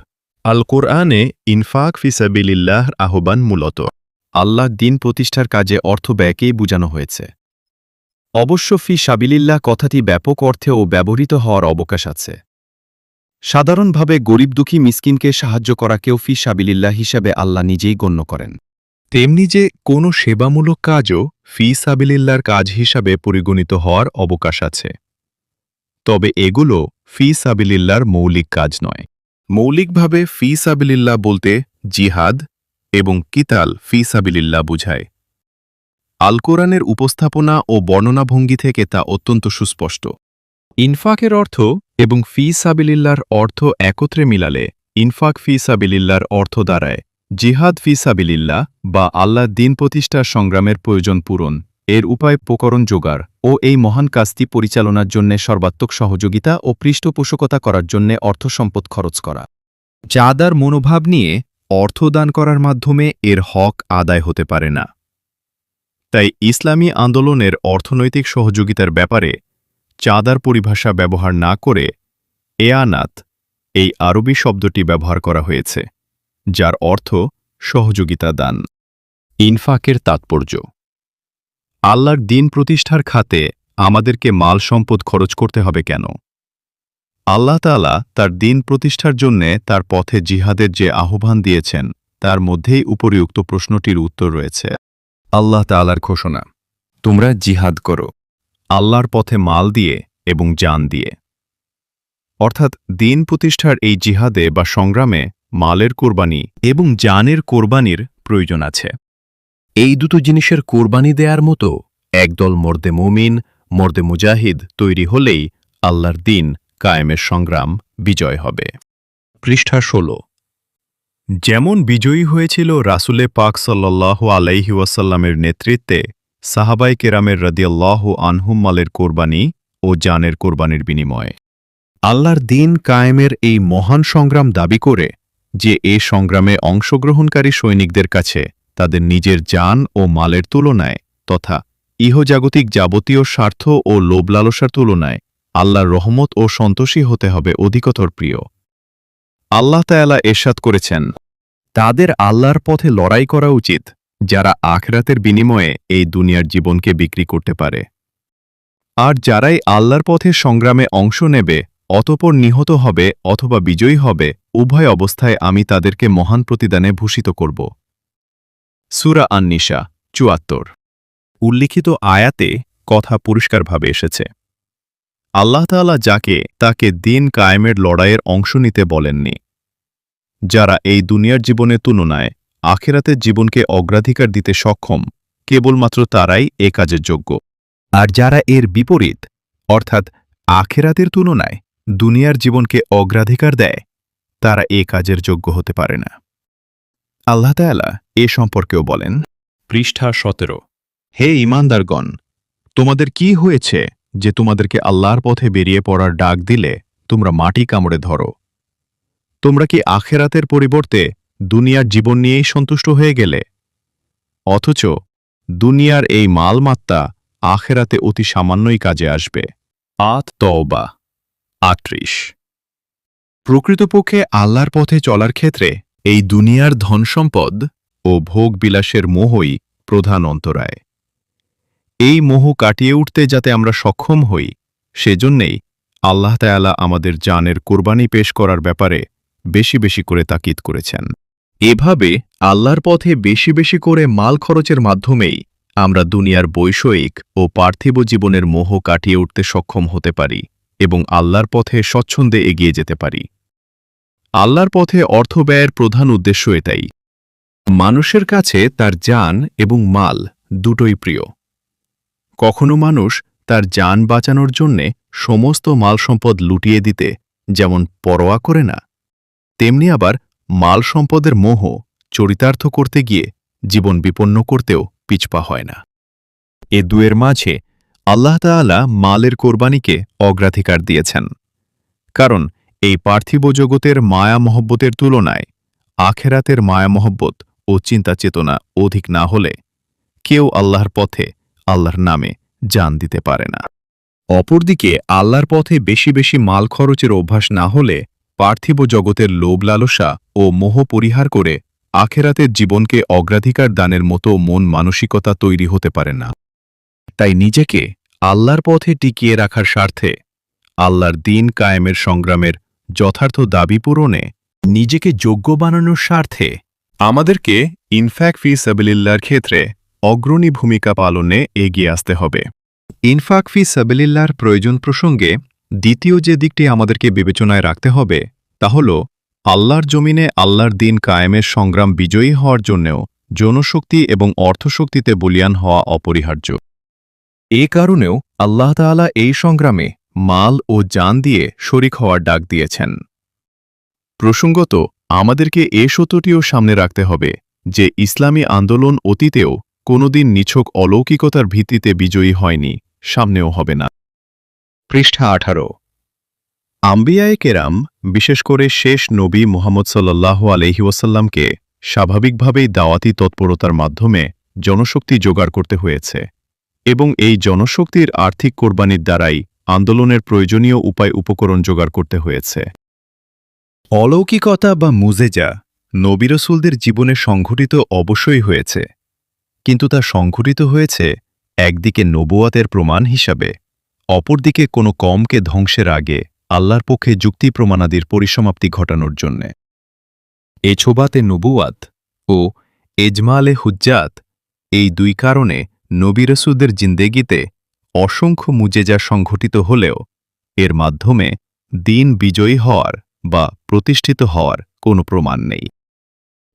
Speaker 1: আল কোরআনে ইনফাক ফি সাবিলিল্লাহর আহ্বান মূলত আল্লাহ দিন প্রতিষ্ঠার কাজে অর্থ ব্যয়কেই বোঝানো হয়েছে। অবশ্য ফি সাবিলিল্লাহ কথাটি ব্যাপক অর্থেও ব্যবহৃত হওয়ার অবকাশ আছে। সাধারণভাবে গরিব দুঃখী মিসকিনকে সাহায্য করাকেও ফি সাবিলিল্লাহ হিসাবে আল্লাহ নিজেই গণ্য করেন। তেমনি যে কোনো সেবামূলক কাজও ফি সাবিলিল্লাহর কাজ হিসাবে পরিগণিত হওয়ার অবকাশ আছে। তবে এগুলো ফি সাবিলিল্লাহর মৌলিক কাজ নয়। মৌলিকভাবে ফি সাবিলিল্লাহ বলতে জিহাদ এবং কিতাল ফি সাবিলিল্লাহ বুঝায়। আল কোরআনের উপস্থাপনা ও বর্ণনাভঙ্গি থেকে তা অত্যন্ত সুস্পষ্ট। ইনফাকের অর্থ এবং ফি সাবিলিল্লাহর অর্থ একত্রে মিলালে ইনফাক ফি সাবিলিল্লাহর অর্থ দাঁড়ায় জিহাদ ফি সাবিলিল্লাহ বা আল্লাহর দিন প্রতিষ্ঠার সংগ্রামের প্রয়োজন পূরণ, এর উপায় উপকরণ জোগাড় ও এই মহান কাজটি পরিচালনার জন্য সর্বাত্মক সহযোগিতা ও পৃষ্ঠপোষকতা করার জন্য অর্থসম্পদ খরচ করা। চাঁদার মনোভাব নিয়ে অর্থ দান করার মাধ্যমে এর হক আদায় হতে পারে না। তাই ইসলামী আন্দোলনের অর্থনৈতিক সহযোগিতার ব্যাপারে চাঁদার পরিভাষা ব্যবহার না করে এয়ানাত এই আরবি শব্দটি ব্যবহার করা হয়েছে, যার অর্থ সহযোগিতা দান। ইনফাকের তাৎপর্য। আল্লাহর দিন প্রতিষ্ঠার খাতে আমাদেরকে মাল সম্পদ খরচ করতে হবে কেন? আল্লাহ তাআলা তার দিন প্রতিষ্ঠার জন্যে তার পথে জিহাদের যে আহ্বান দিয়েছেন তার মধ্যেই উপরিউক্ত প্রশ্নটির উত্তর রয়েছে। আল্লাহ তাআলার ঘোষণা, তোমরা জিহাদ করো আল্লাহর পথে মাল দিয়ে এবং জান দিয়ে। অর্থাৎ দিন প্রতিষ্ঠার এই জিহাদে বা সংগ্রামে মালের কোরবানি এবং জানের কোরবানির প্রয়োজন আছে। এই দুটো জিনিসের কোরবানি দেয়ার মতো একদল মর্দে মুমিন, মর্দে মুজাহিদ তৈরি হলেই আল্লাহর দিন কায়েমের সংগ্রাম বিজয় হবে। পৃষ্ঠা 16। যেমন বিজয়ী হয়েছিল রাসূলে পাক সাল্লাল্লাহু আলাইহি ওয়াসাল্লামের নেতৃত্বে সাহাবায়ে কেরামের রাদিয়াল্লাহু আনহুম মালের কোরবানি ও জানের কোরবানির বিনিময়ে। আল্লাহর দিন কায়েমের এই মহান সংগ্রাম দাবি করে যে এ সংগ্রামে অংশগ্রহণকারী সৈনিকদের কাছে তাদের নিজের জান ও মালের তুলনায় তথা ইহজাগতিক যাবতীয় স্বার্থ ও লোভ লালসার তুলনায় আল্লাহর রহমত ও সন্তোষী হতে হবে অধিকতর প্রিয়। আল্লাহ তাআলা ইরশাদ করেছেন, তাদের আল্লাহর পথে লড়াই করা উচিত যারা আখিরাতের বিনিময়ে এই দুনিয়ার জীবনকে বিক্রি করতে পারে। আর যারাই আল্লাহর পথে সংগ্রামে অংশ নেবে অতঃপর নিহত হবে অথবা বিজয়ী হবে, উভয় অবস্থায় আমি তাদেরকে মহান প্রতিদানে ভূষিত করব। সূরা আন-নিসা ৭৪। উল্লিখিত আয়াতে কথা পরিষ্কারভাবে এসেছে, আল্লাহ তাআলা যাকে তাকে দিন কায়েমের লড়াইয়ের অংশ নিতে বলেননি। যারা এই দুনিয়ার জীবনের তুলনায় আখিরাতের জীবনকে অগ্রাধিকার দিতে সক্ষম কেবলমাত্র তারাই এ কাজের যোগ্য। আর যারা এর বিপরীত অর্থাৎ আখিরাতের তুলনায় দুনিয়ার জীবনকে অগ্রাধিকার দেয় তারা এ কাজের যোগ্য হতে পারে না। আল্লাহ তাআলা এ সম্পর্কেও বলেন, পৃষ্ঠা ১৭। হে ঈমানদারগণ, তোমাদের কি হয়েছে যে তোমাদেরকে আল্লাহর পথে বেরিয়ে পড়ার ডাক দিলে তোমরা মাটি কামড়ে ধরো? তোমরা কি আখিরাতের পরিবর্তে দুনিয়ার জীবন নিয়েই সন্তুষ্ট হয়ে গেলে? অথচ দুনিয়ার এই মালমাত্তা আখিরাতে অতি সামান্যই কাজে আসবে। আত-তওবা ৩৮। প্রকৃতপক্ষে আল্লাহর পথে চলার ক্ষেত্রে এই দুনিয়ার ধনসম্পদ ও ভোগ বিলাসের মোহই প্রধান অন্তরায়। এই মোহ কাটিয়ে উঠতে যাতে আমরা সক্ষম হই, সেজন্যেই আল্লাহ তাআলা আমাদের জানের কোরবানি পেশ করার ব্যাপারে বেশি বেশি করে তাকিদ করেছেন। এভাবে আল্লাহর পথে বেশি বেশি করে মাল খরচের মাধ্যমেই আমরা দুনিয়ার বৈষয়িক ও পার্থিব জীবনের মোহ কাটিয়ে উঠতে সক্ষম হতে পারি এবং আল্লাহর পথে স্বচ্ছন্দে এগিয়ে যেতে পারি। আল্লাহর পথে অর্থ ব্যয়ের প্রধান উদ্দেশ্য এটাই। মানুষের কাছে তার জান এবং মাল দুটোই প্রিয়। কখনো মানুষ তার জান বাঁচানোর জন্যে সমস্ত মাল সম্পদ লুটিয়ে দিতে যেমন পরোয়া করে না, তেমনি আবার মাল সম্পদের মোহ চরিতার্থ করতে গিয়ে জীবন বিপন্ন করতেও পিছপা হয় না। এ দুয়ের মাঝে আল্লাহ তাআলা মালের কোরবানিকে অগ্রাধিকার দিয়েছেন, কারণ এই পার্থিব জগতের মায়া মহব্বতের তুলনায় আখেরাতের মায়া মহব্বত ও চিন্তা চেতনা অধিক না হলে কেউ আল্লাহর পথে আল্লাহর নামে জান দিতে পারে না। অপরদিকে আল্লাহর পথে বেশি বেশি মাল খরচের অভ্যাস না হলে পার্থিব জগতের লোভ লালসা ও মোহ পরিহার করে আখেরাতের জীবনকে অগ্রাধিকার দানের মতো মন মানসিকতা তৈরি হতে পারে না। তাই নিজেকে আল্লাহর পথে টিকিয়ে রাখার স্বার্থে আল্লাহর দিন কায়েমের সংগ্রামের যথার্থ দাবি পূরণে নিজেকে যোগ্য বানানোর স্বার্থে আমাদেরকে ইনফাক ফি সাবিলিল্লাহর ক্ষেত্রে অগ্রণী ভূমিকা পালনে এগিয়ে আসতে হবে। ইনফাক ফি সাবিলিল্লাহর প্রয়োজন প্রসঙ্গে দ্বিতীয় যে দিকটি আমাদেরকে বিবেচনায় রাখতে হবে তা হল আল্লাহর জমিনে আল্লাহর দিন কায়েমের সংগ্রাম বিজয়ী হওয়ার জন্যেও জনশক্তি এবং অর্থশক্তিতে বলীয়ান হওয়া অপরিহার্য। এ কারণেও আল্লাহ তাআলা এই সংগ্রামে মাল ও জান দিয়ে শরিক হওয়ার ডাক দিয়েছেন। প্রসঙ্গত আমাদেরকে এ সত্যটিও সামনে রাখতে হবে যে ইসলামী আন্দোলন অতীতেও কোনোদিন নিছক অলৌকিকতার ভিত্তিতে বিজয়ী হয়নি, সামনেও হবে না। পৃষ্ঠা 18। আম্বিয়ায়ে কেরাম, বিশেষ করে শেষ নবী মুহাম্মদ সাল্লাল্লাহু আলাইহি ওয়াসাল্লামকে স্বাভাবিকভাবেই দাওয়াতি তৎপরতার মাধ্যমে জনশক্তি জোগাড় করতে হয়েছে এবং এই জনশক্তির আর্থিক কোরবানির দ্বারাই আন্দোলনের প্রয়োজনীয় উপায় উপকরণ জোগাড় করতে হয়েছে। অলৌকিকতা বা মুজেজা নবী রাসূলদের জীবনে সংঘটিত অবশ্যই হয়েছে, কিন্তু তা সংঘটিত হয়েছে একদিকে নবুয়াতের প্রমাণ হিসাবে, অপরদিকে কোনো কমকে ধ্বংসের আগে আল্লাহর পক্ষে যুক্তি প্রমাণাদির পরিসমাপ্তি ঘটানোর জন্যে। এছোবাতে নবুয়াত ও এজমালে হুজ্জাত, এই দুই কারণে নবী রাসূলদের জিন্দেগিতে অসংখ্য মুজেজা সংঘটিত হলেও এর মাধ্যমে দিন বিজয়ী হওয়ার বা প্রতিষ্ঠিত হওয়ার কোনো প্রমাণ নেই,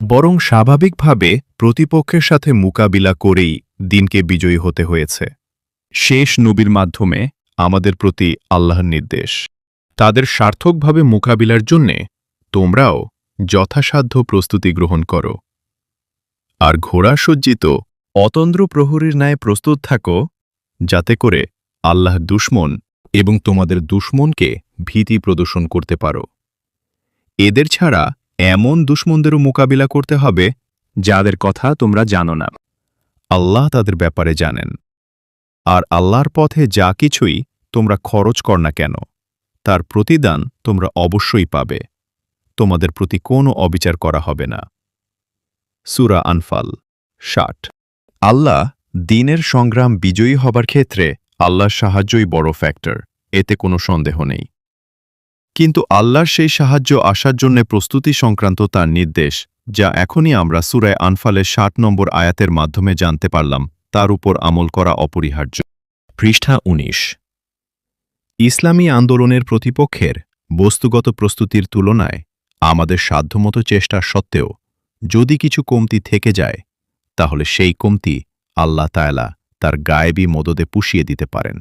Speaker 1: বরং স্বাভাবিকভাবে প্রতিপক্ষের সাথে মোকাবিলা করেই দিনকে বিজয়ী হতে হয়েছে। শেষ নবীর মাধ্যমে আমাদের প্রতি আল্লাহর নির্দেশ, তাদের সার্থকভাবে মোকাবিলার জন্যে তোমরাও যথাসাধ্য প্রস্তুতি গ্রহণ করো, আর ঘোড়া সজ্জিত অতন্দ্র প্রহরীর ন্যায় প্রস্তুত থাকো, যাতে করে আল্লাহর দুশমন এবং তোমাদের দুশমনকে ভীতি প্রদর্শন করতে পারো। এদের ছাড়া এমন দুশমনদেরও মোকাবিলা করতে হবে যাদের কথা তোমরা জানো না। আল্লাহ তাদের ব্যাপারে জানেন, আর আল্লাহর পথে যা কিছুই তোমরা খরচ কর না কেন তার প্রতিদান তোমরা অবশ্যই পাবে, তোমাদের প্রতি কোনো অবিচার করা হবে না। সূরা আনফাল 60। আল্লাহ দ্বীনের সংগ্রাম বিজয়ী হবার ক্ষেত্রে আল্লাহর সাহায্যই বড় ফ্যাক্টর, এতে কোনো সন্দেহ নেই। কিন্তু আল্লাহর সেই সাহায্য আসার জন্য প্রস্তুতি সংক্রান্ত তার নির্দেশ, যা এখনই আমরা সূরা আনফালের 60 নম্বর আয়াতের মাধ্যমে জানতে পারলাম, তার উপর আমল করা অপরিহার্য। পৃষ্ঠা 19। ইসলামী আন্দোলনের প্রতিপক্ষের বস্তুগত প্রস্তুতির তুলনায় আমাদের সাধ্যমতো চেষ্টা সত্ত্বেও যদি কিছু কমতি থেকে যায়, তাহলে সেই কমতি আল্লাহ তাআলা তার গায়েবী মদদে পুষিয়ে দিতে পারেন,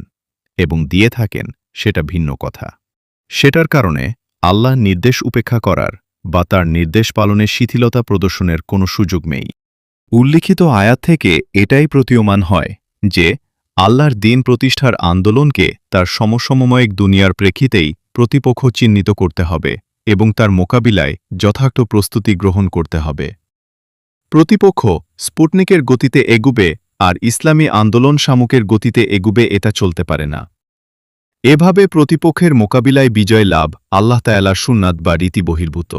Speaker 1: এবং দিয়ে থাকেন সেটা ভিন্ন কথা। সেটার কারণে আল্লাহ নির্দেশ উপেক্ষা করার বা তার নির্দেশ পালনে শিথিলতা প্রদর্শনের কোনো সুযোগ নেই। উল্লিখিত আয়াত থেকে এটাই প্রতীয়মান হয় যে আল্লাহর দ্বীন প্রতিষ্ঠার আন্দোলনকে তার সমসমময়িক দুনিয়ার প্রেক্ষিতেই প্রতিপক্ষ চিহ্নিত করতে হবে এবং তার মোকাবিলায় যথার্থ প্রস্তুতি গ্রহণ করতে হবে। প্রতিপক্ষ স্পুটনিকের গতিতে এগুবে আর ইসলামী আন্দোলন শামুকের গতিতে এগুবে, এটা চলতে পারে না। এভাবে প্রতিপক্ষের মোকাবিলায় বিজয় লাভ আল্লাহ তাআলার সুন্নাত বা রীতি বহির্ভূত।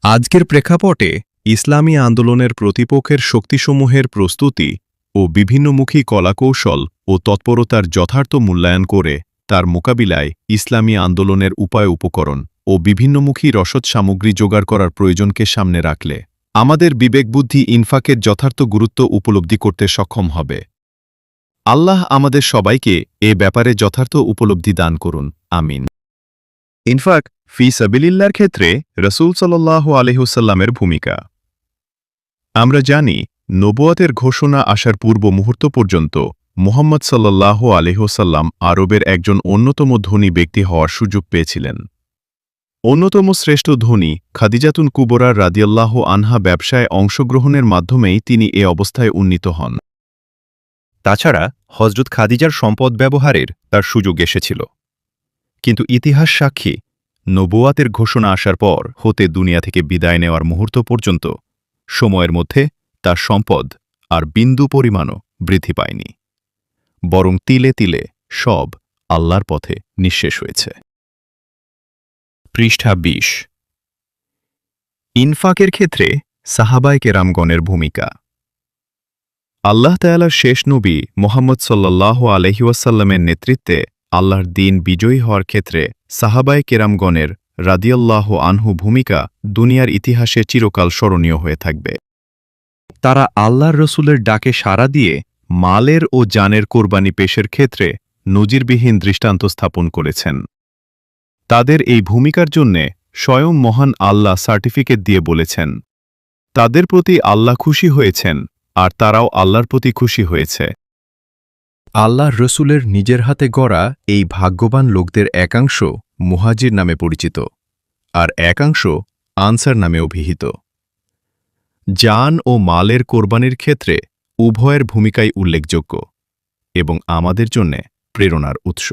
Speaker 1: আজকের প্রেক্ষাপটে ইসলামী আন্দোলনের প্রতিপক্ষের শক্তিসমূহের প্রস্তুতি ও বিভিন্নমুখী কলাকৌশল ও তৎপরতার যথার্থ মূল্যায়ন করে তার মোকাবিলায় ইসলামী আন্দোলনের উপায় উপকরণ ও বিভিন্নমুখী রসদ সামগ্রী জোগাড় করার প্রয়োজনকে সামনে রাখলে আমাদের বিবেকবুদ্ধি ইনফাকের যথার্থ গুরুত্ব উপলব্ধি করতে সক্ষম হবে। আল্লাহ আমাদের সবাইকে এ ব্যাপারে যথার্থ উপলব্ধি দান করুন, আমিন। ইনফাক ফি সাবিলিল্লাহর ক্ষেত্রে রাসূল সাল্লাল্লাহু আলাইহি ওয়াসাল্লামের ভূমিকা। আমরা জানি নবুয়তের ঘোষণা আসার পূর্ব মুহূর্ত পর্যন্ত মুহাম্মদ সাল্লাল্লাহু আলাইহি ওয়াসাল্লাম আরবের একজন অন্যতম ধনী ব্যক্তি হওয়ার সুযোগ পেয়েছিলেন। অন্যতম শ্রেষ্ঠ ধনী খাদিজাতুন কুবরা রাদিয়াল্লাহু আনহা ব্যবসায় অংশগ্রহণের মাধ্যমেই তিনি এ অবস্থায় উন্নীত হন। তাছাড়া হযরত খাদিজার সম্পদ ব্যবহারের তার সুযোগ এসেছিল, কিন্তু ইতিহাস সাক্ষী নবুয়াতের ঘোষণা আসার পর হতে দুনিয়া থেকে বিদায় নেওয়ার মুহূর্ত পর্যন্ত সময়ের মধ্যে তার সম্পদ আর বিন্দু পরিমাণও বৃদ্ধি পায়নি, বরং তিলে তিলে সব আল্লাহর পথে নিঃশেষ হয়েছে। পৃষ্ঠা 20। ইনফাকের ক্ষেত্রে সাহাবায়ে কেরামগণের ভূমিকা। আল্লাহ তাআলার শেষ নবী মুহাম্মদ সাল্লাল্লাহু আলাইহি ওয়াসাল্লামের নেতৃত্বে আল্লাহর দ্বীন বিজয়ী হওয়ার ক্ষেত্রে সাহাবায়ে কেরামগণের রাদিয়াল্লাহু আনহু ভূমিকা দুনিয়ার ইতিহাসে চিরকাল স্মরণীয় হয়ে থাকবে। তারা আল্লাহর রসুলের ডাকে সাড়া দিয়ে মালের ও জানের কোরবানি পেশের ক্ষেত্রে নজিরবিহীন দৃষ্টান্ত স্থাপন করেছেন। তাদের এই ভূমিকার জন্যে স্বয়ং মহান আল্লাহ সার্টিফিকেট দিয়ে বলেছেন, তাদের প্রতি আল্লাহ খুশি হয়েছেন আর তারাও আল্লাহর প্রতি খুশি হয়েছে। আল্লাহর রসুলের নিজের হাতে গড়া এই ভাগ্যবান লোকদের একাংশ মুহাজির নামে পরিচিত, আর একাংশ আনসার নামে অভিহিত। জান ও মালের কোরবানির ক্ষেত্রে উভয়ের ভূমিকাই উল্লেখযোগ্য এবং আমাদের জন্য প্রেরণার উৎস।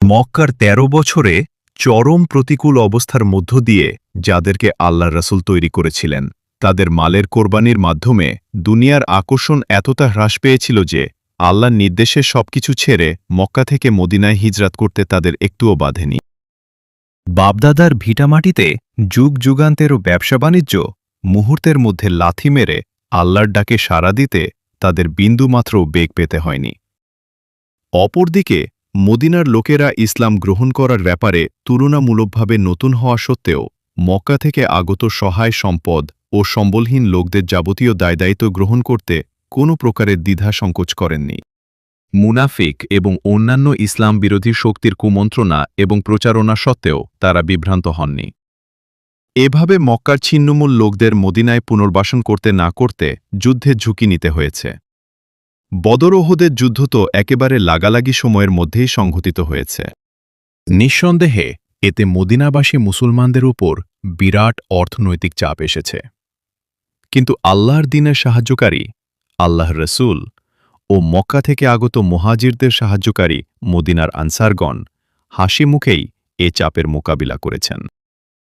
Speaker 1: মক্কার ১৩ বছরে চরম প্রতিকূল অবস্থার মধ্য দিয়ে যাদেরকে আল্লাহর রাসূল তৈরি করেছিলেন, তাদের মালের কোরবানির মাধ্যমে দুনিয়ার আকর্ষণ এতটা হ্রাস পেয়েছিল যে আল্লাহর নির্দেশে সবকিছু ছেড়ে মক্কা থেকে মদিনায় হিজরাত করতে তাদের একটুও বাধেনি। বাপদাদার ভিটামাটিতে যুগ যুগান্তেরও ব্যবসা-বাণিজ্য মুহূর্তের মধ্যে লাথি মেরে আল্লাহর ডাকে সাড়া দিতে তাদের বিন্দুমাত্রও বেগ পেতে হয়নি। অপরদিকে মদিনার লোকেরা ইসলাম গ্রহণ করার ব্যাপারে তুলনামূলকভাবে নতুন হওয়া সত্ত্বেও মক্কা থেকে আগত সহায় সম্পদ ও সম্বলহীন লোকদের যাবতীয় দায়দায়িত্ব গ্রহণ করতে কোনো প্রকারের দ্বিধা সংকোচ করেননি। মুনাফিক এবং অন্যান্য ইসলাম বিরোধী শক্তির কুমন্ত্রণা এবং প্রচারণা সত্ত্বেও তারা বিভ্রান্ত হননি। এভাবে মক্কার ছিন্নমূল লোকদের মদিনায় পুনর্বাসন করতে না করতে যুদ্ধের ঝুঁকি নিতে হয়েছে। বদর ওহুদের যুদ্ধ তো একেবারে লাগালাগি সময়ের মধ্যেই সংঘটিত হয়েছে। নিঃসন্দেহে এতে মদিনাবাসী মুসলমানদের উপর বিরাট অর্থনৈতিক চাপ এসেছে, কিন্তু আল্লাহর দ্বীনের সাহায্যকারী আল্লাহর রসূল ও মক্কা থেকে আগত মুহাজিরদের সাহায্যকারী মদিনার আনসারগণ হাসি মুখেই এ চাপের মোকাবিলা করেছেন।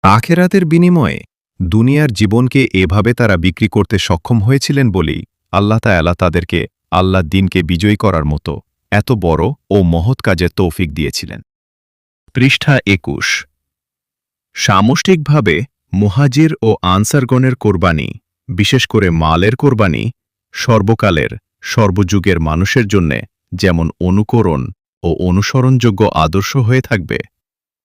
Speaker 1: আখেরাতের বিনিময়ে দুনিয়ার জীবনকে এভাবে তারা বিক্রি করতে সক্ষম হয়েছিলেন বলেই আল্লাহ তাআলা তাদেরকে আল্লাহর দ্বীনকে বিজয়ী করার মতো এত বড় ও মহৎ কাজের তৌফিক দিয়েছিলেন। পৃষ্ঠা ২১। সামষ্টিকভাবে মুহাজির ও আনসারগণের কোরবানি, বিশেষ করে মালের কোরবানি, সর্বকালের সর্বযুগের মানুষের জন্যে যেমন অনুকরণ ও অনুসরণযোগ্য আদর্শ হয়ে থাকবে,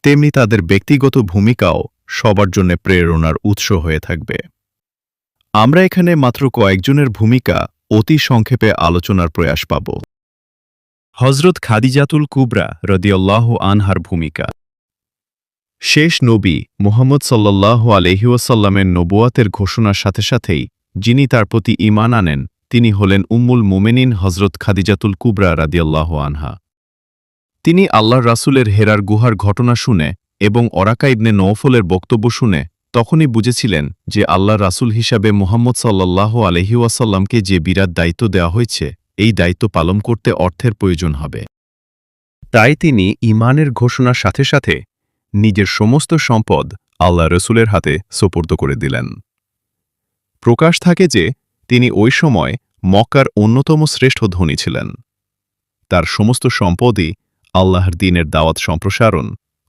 Speaker 1: তেমনি তাদের ব্যক্তিগত ভূমিকাও সবার জন্য প্রেরণার উৎস হয়ে থাকবে। আমরা এখানে মাত্র কয়েকজনের ভূমিকা অতি সংক্ষেপে আলোচনার প্রয়াস পাব। হযরত খাদিজাতুল কুবরা রাদিয়াল্লাহু আনহার ভূমিকা। শেষ নবী মুহাম্মদ সাল্লাল্লাহু আলাইহি ওয়াসাল্লামের নবুয়াতের ঘোষণার সাথে সাথেই যিনি তার প্রতি ঈমান আনেন তিনি হলেন উম্মুল মুমিনিন হযরত খাদিজাতুল কুবরা রাদিয়াল্লাহু আনহা। তিনি আল্লাহর রাসূলের হেরার গুহার ঘটনা শুনে এবং ওরাকা ইবনে নওফলের বক্তব্য শুনে তখনই বুঝেছিলেন যে আল্লাহর রাসূল হিসাবে মুহাম্মদ সাল্লাল্লাহু আলাইহি ওয়াসাল্লামকে যে বিরাট দায়িত্ব দেওয়া হয়েছে, এই দায়িত্ব পালন করতে অর্থের প্রয়োজন হবে। তাই তিনি ঈমানের ঘোষণার সাথে সাথে নিজের সমস্ত সম্পদ আল্লাহ রসুলের হাতে সোপর্দ করে দিলেন। প্রকাশ থাকে যে তিনি ওই সময় মক্কার অন্যতম শ্রেষ্ঠ ধনী ছিলেন। তার সমস্ত সম্পদই আল্লাহর দ্বীনের দাওয়াত সম্প্রসারণ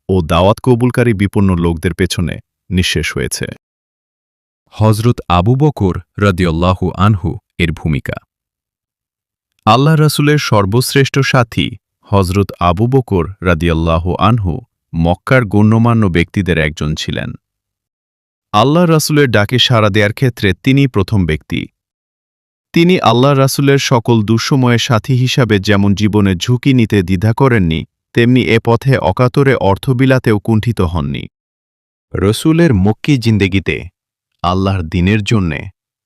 Speaker 1: ও দাওয়াত কবুলকারী বিপন্ন লোকদের পেছনে নিঃশেষ হয়েছে। হযরত আবু বকর রাদিয়াল্লাহু আনহু এর ভূমিকা। আল্লাহ রাসূলের সর্বশ্রেষ্ঠ সাথী হযরত আবু বকর রাদিয়াল্লাহু আনহু মক্কার গণ্যমান্য ব্যক্তিদের একজন ছিলেন। আল্লাহ রাসূলের ডাকে সাড়া দেওয়ার ক্ষেত্রে তিনি প্রথম ব্যক্তি। তিনি আল্লাহ রাসূলের সকল দুঃসময়ের সাথী হিসাবে যেমন জীবনে ঝুঁকি নিতে দ্বিধা করেননি, তেমনি এ পথে অকাতরে অর্থ বিলাতেও কুণ্ঠিত হননি। রসূলের মক্কি জিন্দেগিতে আল্লাহর দ্বীনের জন্যে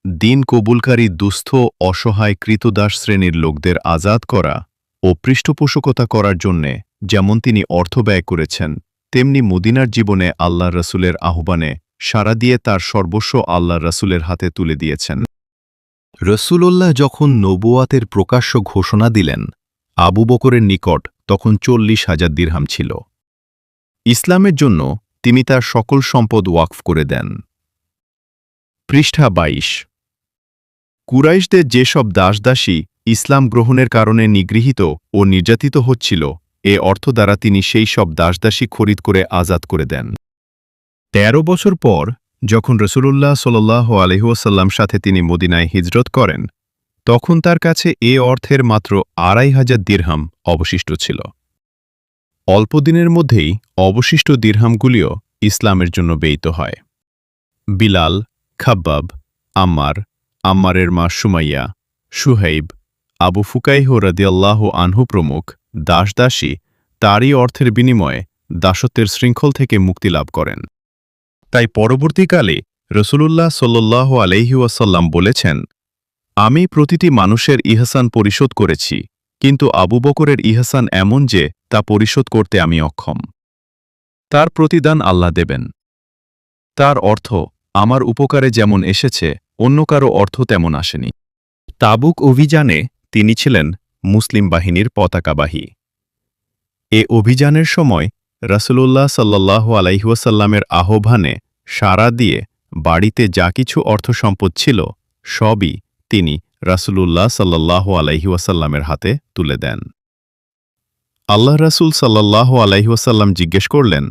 Speaker 1: দ্বীন কবুলকারী দুস্থ অসহায় কৃতদাস শ্রেণীর লোকদের আজাদ করা ও পৃষ্ঠপোষকতা করার জন্যে যেমন তিনি অর্থ ব্যয় করেছেন, তেমনি মদিনার জীবনে আল্লাহ রসূলের আহ্বানে সাড়া দিয়ে তার সর্বস্ব আল্লাহ রসূলের হাতে তুলে দিয়েছেন। রসূলুল্লাহ যখন নবুয়াতের প্রকাশ্য ঘোষণা দিলেন, আবু বকরের নিকট তখন ৪০,০০০ দিরহাম ছিল। ইসলামের জন্য তিনি তার সকল সম্পদ ওয়াকফ করে দেন। পৃষ্ঠা ২২। কুরাইশদের যেসব দাসদাসী ইসলাম গ্রহণের কারণে নিগৃহীত ও নির্যাতিত হচ্ছিল, এ অর্থ দ্বারা তিনি সেই সব দাসদাসী খরিদ করে আজাদ করে দেন। ১৩ বছর পর যখন রসূলুল্লাহ সাল্লাল্লাহু আলাইহি ওয়াসাল্লাম সাথে তিনি মদিনায় হিজরত করেন, তখন তার কাছে এ অর্থের মাত্র ২৫০০ দিরহাম অবশিষ্ট ছিল। অল্পদিনের মধ্যেই অবশিষ্ট দিরহামগুলিও ইসলামের জন্য ব্যয়িত হয়। বিলাল, খাব্বাব, আম্মারের মা সুমাইয়া, সুহাইব, আবু ফুকাইহ রাদিয়াল্লাহু আনহু প্রমুখ দাসদাসী তারই অর্থের বিনিময়ে দাসত্বের শৃঙ্খল থেকে মুক্তি লাভ করেন। তাই পরবর্তীকালে রসূলুল্লাহ সাল্লাল্লাহু আলাইহি ওয়াসাল্লাম বলেছেন, আমি প্রতিটি মানুষের ইহসান পরিশোধ করেছি, কিন্তু আবু বকরের ইহসান এমন যে তা পরিশোধ করতে আমি অক্ষম। তার প্রতিদান আল্লাহ দেবেন। তার অর্থ আমার উপকারে যেমন এসেছে অন্য কারো অর্থ তেমন আসেনি। তাবুক অভিযানে তিনি ছিলেন মুসলিম বাহিনীর পতাকাবাহী। এ অভিযানের সময় রাসূলুল্লাহ সাল্লাল্লাহু আলাইহি ওয়াসাল্লামের আহ্বানে সাড়া দিয়ে বাড়িতে যা কিছু অর্থসম্পদ ছিল সবই তিনি রাসূলুল্লাহ সাল্লাল্লাহু আলাইহি ওয়াসাল্লামের হাতে তুলে দেন। আল্লাহ রাসূল সাল্লাল্লাহু আলাইহি ওয়াসাল্লাম জিজ্ঞেস করলেন,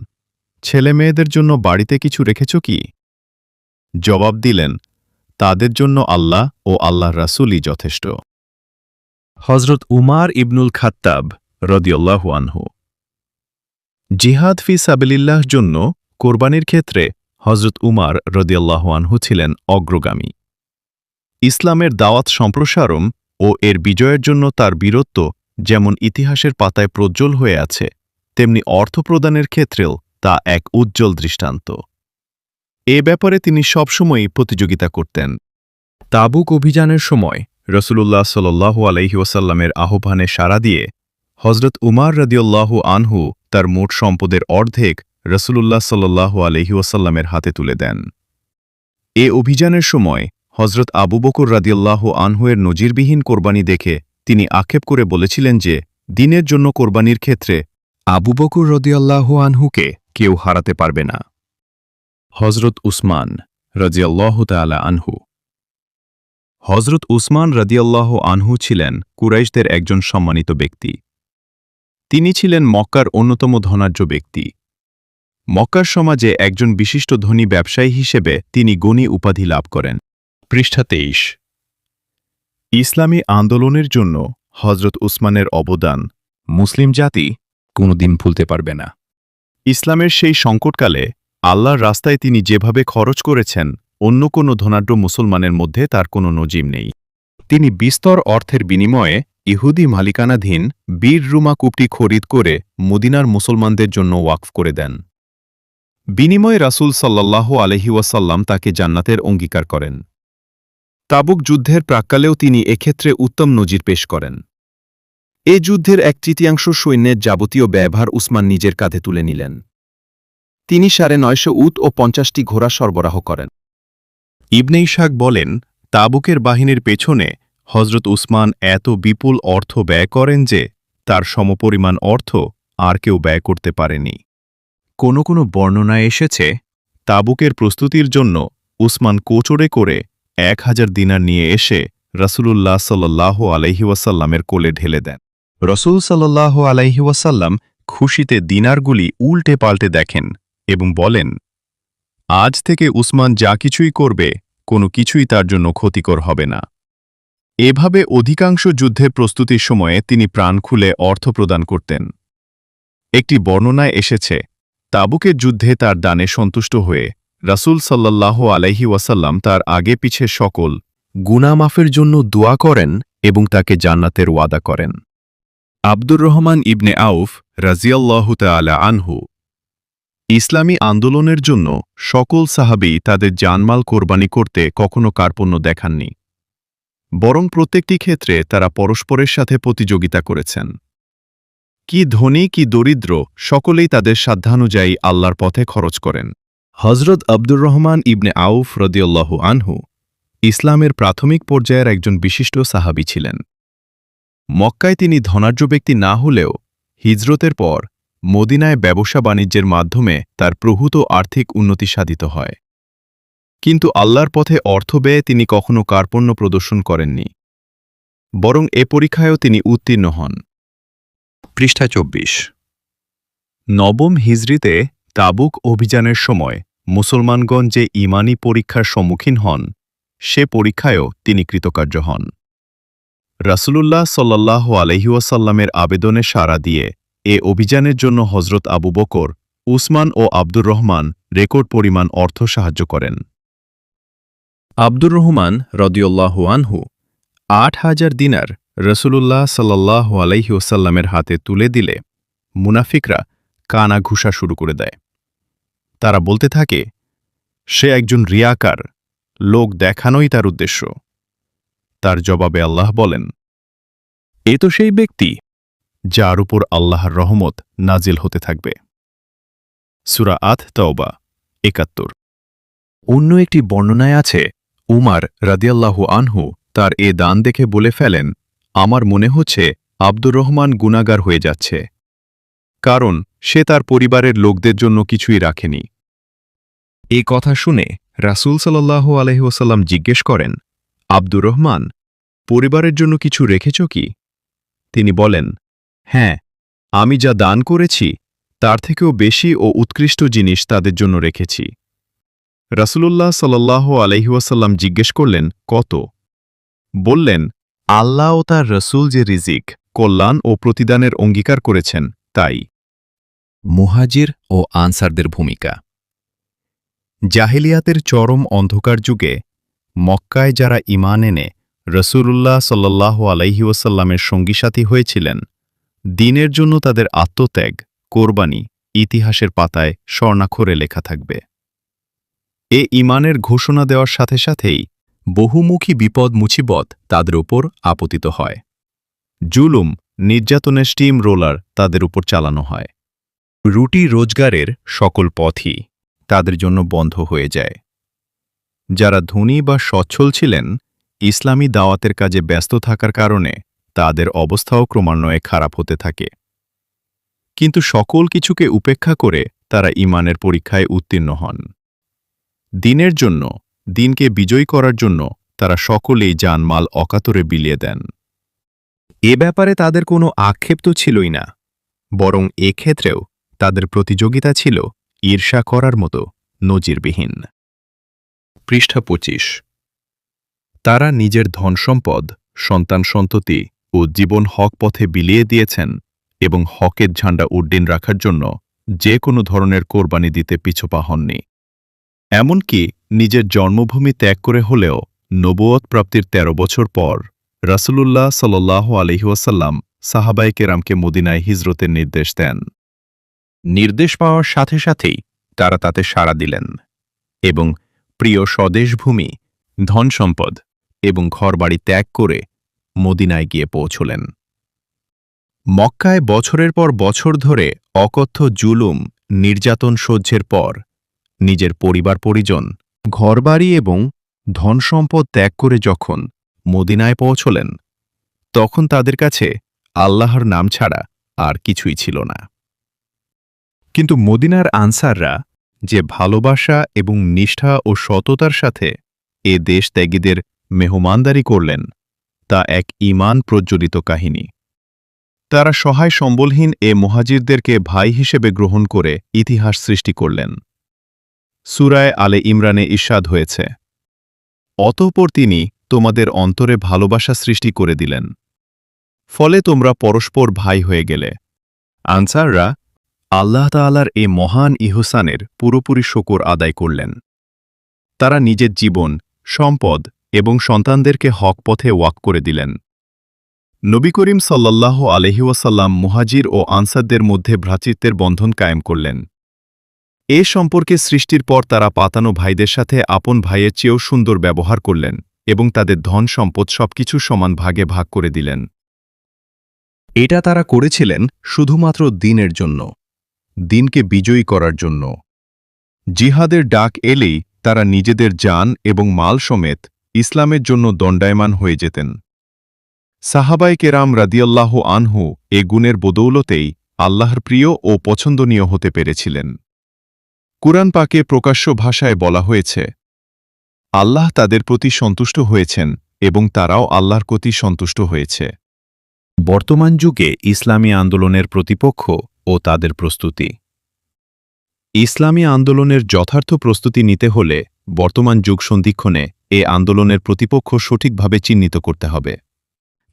Speaker 1: ছেলে মেয়েদের জন্য বাড়িতে কিছু রেখেছ কি? জবাব দিলেন, তাদের জন্য আল্লাহ ও আল্লাহর রাসূলই যথেষ্ট। হযরত উমার ইবনুল খাত্তাব রাদিয়াল্লাহু আনহু। জিহাদ ফি সাবিলিল্লাহ জন্য কোরবানির ক্ষেত্রে হযরত উমার রাদিয়াল্লাহু আনহু ছিলেন অগ্রগামী। ইসলামের দাওয়াত সম্প্রসারণ ও এর বিজয়ের জন্য তার বীরত্ব যেমন ইতিহাসের পাতায় প্রজ্জ্বল হয়ে আছে, তেমনি অর্থ প্রদানের ক্ষেত্রেও তা এক উজ্জ্বল দৃষ্টান্ত। এ ব্যাপারে তিনি সবসময়ই প্রতিযোগিতা করতেন। তাবুক অভিযানের সময় রাসূলুল্লাহ সাল্লাল্লাহু আলাইহি ওয়াসাল্লামের আহ্বানে সাড়া দিয়ে হযরত উমার রাদিয়াল্লাহু আনহু তার মোট সম্পদের অর্ধেক রাসূলুল্লাহ সাল্লাল্লাহু আলাইহি ওয়াসাল্লামের হাতে তুলে দেন। এ অভিযানের সময় হযরত আবু বকর রাদিয়াল্লাহু আনহু-এর নজিরবিহীন কোরবানি দেখে তিনি আক্ষেপ করে বলেছিলেন যে দ্বীনের জন্য কোরবানির ক্ষেত্রে আবু বকর রাদিয়াল্লাহু আনহুকে কেউ হারাতে পারবে না। হযরত উসমান রাদিয়াল্লাহু তাআলা আনহু। হযরত উসমান রাদিয়াল্লাহু আনহু ছিলেন কুরাইশদের একজন সম্মানিত ব্যক্তি। তিনি ছিলেন মক্কার অন্যতম ধনাঢ্য ব্যক্তি। মক্কার সমাজে একজন বিশিষ্ট ধনী ব্যবসায়ী হিসেবে তিনি গণী উপাধি লাভ করেন। পৃষ্ঠা ২৩। ইসলামী আন্দোলনের জন্য হযরত উসমানের অবদান মুসলিম জাতি কোনোদিন ভুলতে পারবে না। ইসলামের সেই সংকটকালে আল্লাহর রাস্তায় তিনি যেভাবে খরচ করেছেন অন্য কোনো ধনাঢ্য মুসলমানের মধ্যে তার কোনো নজির নেই। তিনি বিস্তর অর্থের বিনিময়ে ইহুদি মালিকানাধীন বীর রুমা কূপটি খরিদ করে মদিনার মুসলমানদের জন্য ওয়াকফ করে দেন। বিনিময়ে রাসূল সাল্লাল্লাহু আলাইহি ওয়াসাল্লাম তাকে জান্নাতের অঙ্গীকার করেন। তাবুক যুদ্ধের প্রাক্কালেও তিনি এক্ষেত্রে উত্তম নজির পেশ করেন। এ যুদ্ধের ১/৩ সৈন্যের যাবতীয় ব্যয়ভার উসমান নিজের কাঁধে তুলে নিলেন। তিনি ৯৫০ উট ও ৫০টি ঘোড়া সরবরাহ করেন। ইবনে ইসহাক বলেন, তাবুকের বাহিনীর পেছনে হযরত উসমান এত বিপুল অর্থ ব্যয় করেন যে তার সমপরিমাণ অর্থ আর কেউ ব্যয় করতে পারেনি। কোনো কোনো বর্ণনায় এসেছে, তাবুকের প্রস্তুতির জন্য উসমান কোচরে করে ১,০০০ দিনার নিয়ে এসে রাসূলুল্লাহ সাল্লাল্লাহু আলাইহি ওয়াসাল্লামের কোলে ঢেলে দেন। রাসূল সাল্লাল্লাহু আলাইহি ওয়াসাল্লাম খুশিতে দিনারগুলি উল্টে পাল্টে দেখেন এবং বলেন, আজ থেকে উসমান যা কিছুই করবে কোনো কিছুই তার জন্য ক্ষতিকর হবে না। এভাবে অধিকাংশ যুদ্ধের প্রস্তুতির সময়ে তিনি প্রাণ খুলে অর্থ প্রদান করতেন। একটি বর্ণনায় এসেছে, তাবুকের যুদ্ধে তার দানে সন্তুষ্ট হয়ে রাসূল সাল্লাল্লাহু আলাইহি ওয়াসাল্লাম তার আগে পিছে সকল গুনাহ মাফের জন্য দোয়া করেন এবং তাকে জান্নাতের ওয়াদা করেন। আব্দুর রহমান ইবনে আউফ রাজিয়াল্লাহু তাআলা আনহু। ইসলামী আন্দোলনের জন্য সকল সাহাবী তাদের জানমাল কোরবানি করতে কখনো কার্পণ্য দেখাননি, বরং প্রত্যেকটি ক্ষেত্রে তারা পরস্পরের সাথে প্রতিযোগিতা করেছেন। কি ধনী কি দরিদ্র সকলেই তাদের সাধ্যানুযায়ী আল্লাহর পথে খরচ করেন। হযরত আব্দুর রহমান ইবনে আউফ রাদিয়াল্লাহু আনহু ইসলামের প্রাথমিক পর্যায়ের একজন বিশিষ্ট সাহাবী ছিলেন। মক্কায় তিনি ধনাঢ্য ব্যক্তি না হলেও হিজরতের পর মদিনায় ব্যবসা বাণিজ্যের মাধ্যমে তার প্রভূত আর্থিক উন্নতি সাধিত হয়। কিন্তু আল্লাহর পথে অর্থ ব্যয়ে তিনি কখনো কার্পণ্য প্রদর্শন করেননি, বরং এ পরীক্ষায়ও তিনি উত্তীর্ণ হন। পৃষ্ঠা ২৪। নবম হিজরিতে তাবুক অভিযানের সময় মুসলমানগণ যে ঈমানী পরীক্ষার সম্মুখীন হন, সে পরীক্ষায়ও তিনি কৃতকার্য হন। রাসূলুল্লাহ সাল্লাল্লাহু আলাইহি ওয়াসাল্লামের আবেদনে সাড়া দিয়ে এ অভিযানের জন্য হযরত আবু বকর, উসমান ও আব্দুর রহমান রেকর্ড পরিমাণ অর্থ সাহায্য করেন। আব্দুর রহমান রাদিয়াল্লাহু আনহু ৮,০০০ দিনার রাসূলুল্লাহ সাল্লাল্লাহু আলাইহি ওয়াসাল্লামের হাতে তুলে দিলে মুনাফিকরা কানা ঘুষা শুরু করে দেয়। তারা বলতে থাকে, সে একজন রিয়াকার, লোক দেখানোই তার উদ্দেশ্য। তার জবাবে আল্লাহ বলেন, এ তো সেই ব্যক্তি যার উপর আল্লাহর রহমত নাজিল হতে থাকবে। সূরা আত তাওবা ৭১। অন্য একটি বর্ণনায় আছে, উমার রাদিয়াল্লাহু আনহু তার এ দান দেখে বলে ফেলেন, আমার মনে হচ্ছে আব্দুর রহমান গুনাহগার হয়ে যাচ্ছে, কারণ সে তার পরিবারের লোকদের জন্য কিছুই রাখেনি। এ কথা শুনে রাসূল সাল্লাল্লাহু আলাইহি ওয়াসাল্লাম জিজ্ঞেস করেন, আব্দুর রহমান, পরিবারের জন্য কিছু রেখেছ কি? তিনি বলেন, হ্যাঁ, আমি যা দান করেছি তার থেকেও বেশি ও উৎকৃষ্ট জিনিস তাদের জন্য রেখেছি। রাসূলুল্লাহ সাল্লাল্লাহু আলাইহি ওয়াসাল্লাম জিজ্ঞেস করলেন, কত? বললেন, আল্লাহ ও তার রসূল যে রিজিক, কল্যাণ ও প্রতিদানের অঙ্গীকার করেছেন তাই। মুহাজির ও আনসারদের ভূমিকা। জাহেলিয়াতের চরম অন্ধকার যুগে মক্কায় যারা ঈমান এনে রসূলুল্লাহ সাল্লাল্লাহু আলাইহি ওয়াসাল্লামের সঙ্গীসাথী হয়েছিলেন, দ্বীনের জন্য তাদের আত্মত্যাগ, কোরবানি ইতিহাসের পাতায় স্বর্ণাক্ষরে লেখা থাকবে। এ ঈমানের ঘোষণা দেওয়ার সাথে সাথেই বহুমুখী বিপদ মুছিবত তাদের উপর আপতিত হয়। জুলুম, নির্যাতনের স্টিম রোলার তাদের উপর চালানো হয়। রুটি রোজগারের সকল পথই তাদের জন্য বন্ধ হয়ে যায়। যারা ধনী বা সচ্ছল ছিলেন, ইসলামী দাওয়াতের কাজে ব্যস্ত থাকার কারণে তাদের অবস্থাও ক্রমান্বয়ে খারাপ হতে থাকে। কিন্তু সকল কিছুকে উপেক্ষা করে তারা ঈমানের পরীক্ষায় উত্তীর্ণ হন। দ্বীনের জন্য, দ্বীনকে বিজয়ী করার জন্য তারা সকলেই জানমাল অকাতরে বিলিয়ে দেন। এ ব্যাপারে তাদের কোনো আক্ষেপ তো ছিলই না, বরং এক্ষেত্রেও তাদের প্রতিযোগিতা ছিল ঈর্ষা করার মতো নজিরবিহীন। পৃষ্ঠা ২৫। তারা নিজের ধনসম্পদ, সন্তান-সন্ততি ও জীবন হক পথে বিলিয়ে দিয়েছেন এবং হকের ঝান্ডা উড্ডীন রাখার জন্য যে কোনো ধরনের কোরবানি দিতে পিছপা হননি। এমনকি নিজের জন্মভূমি ত্যাগ করে হলেও নবুয়ত প্রাপ্তির ১৩ বছর পর রাসূলুল্লাহ সাল্লাল্লাহু আলাইহি ওয়াসাল্লাম সাহাবায়ে কেরামকে মদিনায় হিজরতের নির্দেশ দেন। নির্দেশ পাওয়ার সাথে সাথেই তারা তাতে সাড়া দিলেন এবং প্রিয় স্বদেশভূমি, ধনসম্পদ এবং ঘরবাড়ি ত্যাগ করে মদিনায় গিয়ে পৌঁছলেন। মক্কায় বছরের পর বছর ধরে অকথ্য জুলুম, নির্যাতন সহ্যের পর নিজের পরিবার পরিজন, ঘরবাড়ি এবং ধনসম্পদ ত্যাগ করে যখন মদিনায় পৌঁছলেন, তখন তাদের কাছে আল্লাহর নাম ছাড়া আর কিছুই ছিল না। কিন্তু মদিনার আনসাররা যে ভালোবাসা এবং নিষ্ঠা ও সততার সাথে এ দেশ ত্যাগীদের মেহমানদারি করলেন, তা এক ঈমান প্রজ্বলিত কাহিনী। তারা সহায় সম্বলহীন এ মুহাজিরদেরকে ভাই হিসেবে গ্রহণ করে ইতিহাস সৃষ্টি করলেন। সূরায়ে আলে ইমরানে ইরশাদ হয়েছে, অতঃপর তিনি তোমাদের অন্তরে ভালোবাসা সৃষ্টি করে দিলেন, ফলে তোমরা পরস্পর ভাই হয়ে গেলে। আনসাররা আল্লাহ তাআলার এ মহান ইহসানের পুরোপুরি শুকর আদায় করলেন। তারা নিজের জীবন, সম্পদ এবং সন্তানদেরকে হক পথে ওয়াক করে দিলেন। নবী করিম সাল্লাল্লাহু আলাইহি ওয়াসাল্লাম মুহাজির ও আনসারদের মধ্যে ভ্রাতৃত্বের বন্ধন কায়েম করলেন। এ সম্পর্কে সৃষ্টির পর তারা পাতানো ভাইদের সাথে আপন ভাইয়ের চেয়েও সুন্দর ব্যবহার করলেন এবং তাদের ধন সম্পদ সবকিছু সমান ভাগে ভাগ করে দিলেন। এটা তারা করেছিলেন শুধুমাত্র দ্বীনের জন্য, দ্বীনকে বিজয়ী করার জন্য। জিহাদের ডাক এলেই তারা নিজেদের জান এবং মাল সমেত ইসলামের জন্য দণ্ডায়মান হয়ে যেতেন। সাহাবায়ে কেরাম রাদিয়াল্লাহু আনহু এ গুণের বদৌলতেই আল্লাহর প্রিয় ও পছন্দনীয় হতে পেরেছিলেন। কুরআন পাকে প্রকাশ্য ভাষায় বলা হয়েছে, আল্লাহ তাদের প্রতি সন্তুষ্ট হয়েছেন এবং তারাও আল্লাহর প্রতি সন্তুষ্ট হয়েছে। বর্তমান যুগে ইসলামী আন্দোলনের প্রতিপক্ষ ও তাদের প্রস্তুতি। ইসলামী আন্দোলনের যথার্থ প্রস্তুতি নিতে হলে বর্তমান যুগ সন্ধিক্ষণে এ আন্দোলনের প্রতিপক্ষ সঠিকভাবে চিহ্নিত করতে হবে।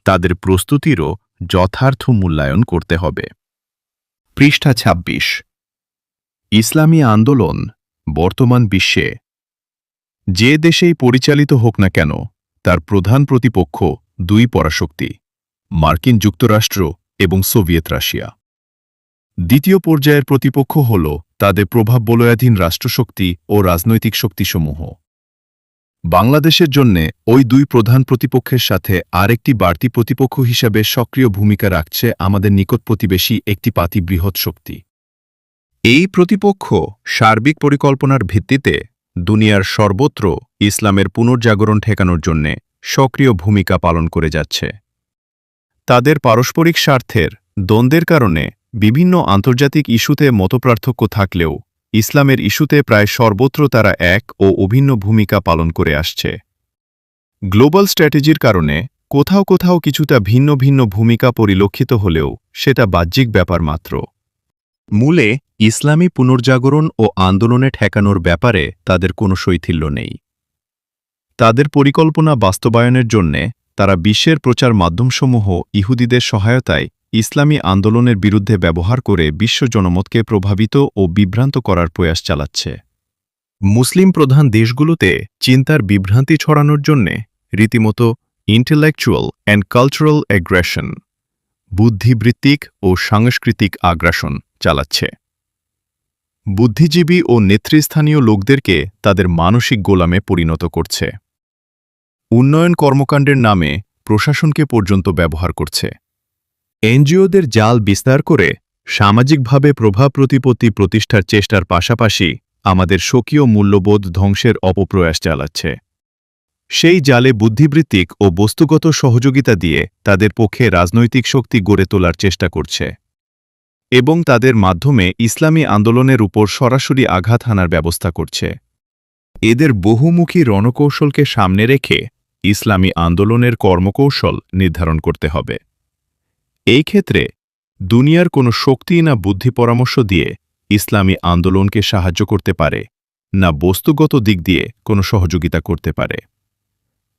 Speaker 1: তাদের প্রস্তুতিরও যথার্থ মূল্যায়ন করতে হবে। পৃষ্ঠা ২৬। ইসলামী আন্দোলন বর্তমান বিশ্বে যে দেশেই পরিচালিত হোক না কেন, তার প্রধান প্রতিপক্ষ দুই পরাশক্তি, মার্কিন যুক্তরাষ্ট্র এবং সোভিয়েত রাশিয়া। দ্বিতীয় পর্যায়ের প্রতিপক্ষ হল তাদের প্রভাব বলয়াধীন রাষ্ট্রশক্তি ও রাজনৈতিক শক্তিসমূহ। বাংলাদেশের জন্যে ওই দুই প্রধান প্রতিপক্ষের সাথে আরেকটি বাড়তি প্রতিপক্ষ হিসাবে সক্রিয় ভূমিকা রাখছে আমাদের নিকট প্রতিবেশী একটি পাতি বৃহৎ শক্তি। এই প্রতিপক্ষ সার্বিক পরিকল্পনার ভিত্তিতে দুনিয়ার সর্বত্র ইসলামের পুনর্জাগরণ ঠেকানোর জন্যে সক্রিয় ভূমিকা পালন করে যাচ্ছে। তাদের পারস্পরিক স্বার্থের দ্বন্দ্বের কারণে বিভিন্ন আন্তর্জাতিক ইস্যুতে মতপার্থক্য থাকলেও ইসলামের ইস্যুতে প্রায় সর্বত্র তারা এক ও অভিন্ন ভূমিকা পালন করে আসছে। গ্লোবাল স্ট্র্যাটেজির কারণে কোথাও কোথাও কিছুটা ভিন্ন ভিন্ন ভূমিকা পরিলক্ষিত হলেও সেটা বাহ্যিক ব্যাপার মাত্র। মূলে ইসলামী পুনর্জাগরণ ও আন্দোলনে ঠেকানোর ব্যাপারে তাদের কোনো শৈথিল্য নেই। তাদের পরিকল্পনা বাস্তবায়নের জন্যে তারা বিশ্বের প্রচার মাধ্যমসমূহ ইহুদিদের সহায়তায় ইসলামী আন্দোলনের বিরুদ্ধে ব্যবহার করে বিশ্ব জনমতকে প্রভাবিত ও বিভ্রান্ত করার প্রয়াস চালাচ্ছে। মুসলিম প্রধান দেশগুলোতে চিন্তার বিভ্রান্তি ছড়ানোর জন্যে রীতিমতো ইন্টেলেকচুয়াল অ্যান্ড কালচারাল অ্যাগ্রেশন, বুদ্ধিবৃত্তিক ও সাংস্কৃতিক আগ্রাসন চালাচ্ছে। বুদ্ধিজীবী ও নেতৃস্থানীয় লোকদেরকে তাদের মানসিক গোলামে পরিণত করছে। উন্নয়ন কর্মকাণ্ডের নামে প্রশাসনকে পর্যন্ত ব্যবহার করছে। এনজিওদের জাল বিস্তার করে সামাজিকভাবে প্রভাব প্রতিপত্তি প্রতিষ্ঠার চেষ্টার পাশাপাশি আমাদের স্বকীয় মূল্যবোধ ধ্বংসের অপপ্রয়াস চালাচ্ছে। সেই জালে বুদ্ধিবৃত্তিক ও বস্তুগত সহযোগিতা দিয়ে তাদের পক্ষে রাজনৈতিক শক্তি গড়ে তোলার চেষ্টা করছে এবং তাদের মাধ্যমে ইসলামী আন্দোলনের উপর সরাসরি আঘাত হানার ব্যবস্থা করছে। এদের বহুমুখী রণকৌশলকে সামনে রেখে ইসলামী আন্দোলনের কর্মকৌশল নির্ধারণ করতে হবে। এই ক্ষেত্রে দুনিয়ার কোনো শক্তি না বুদ্ধি পরামর্শ দিয়ে ইসলামী আন্দোলনকে সাহায্য করতে পারে, না বস্তুগত দিক দিয়ে কোনো সহযোগিতা করতে পারে।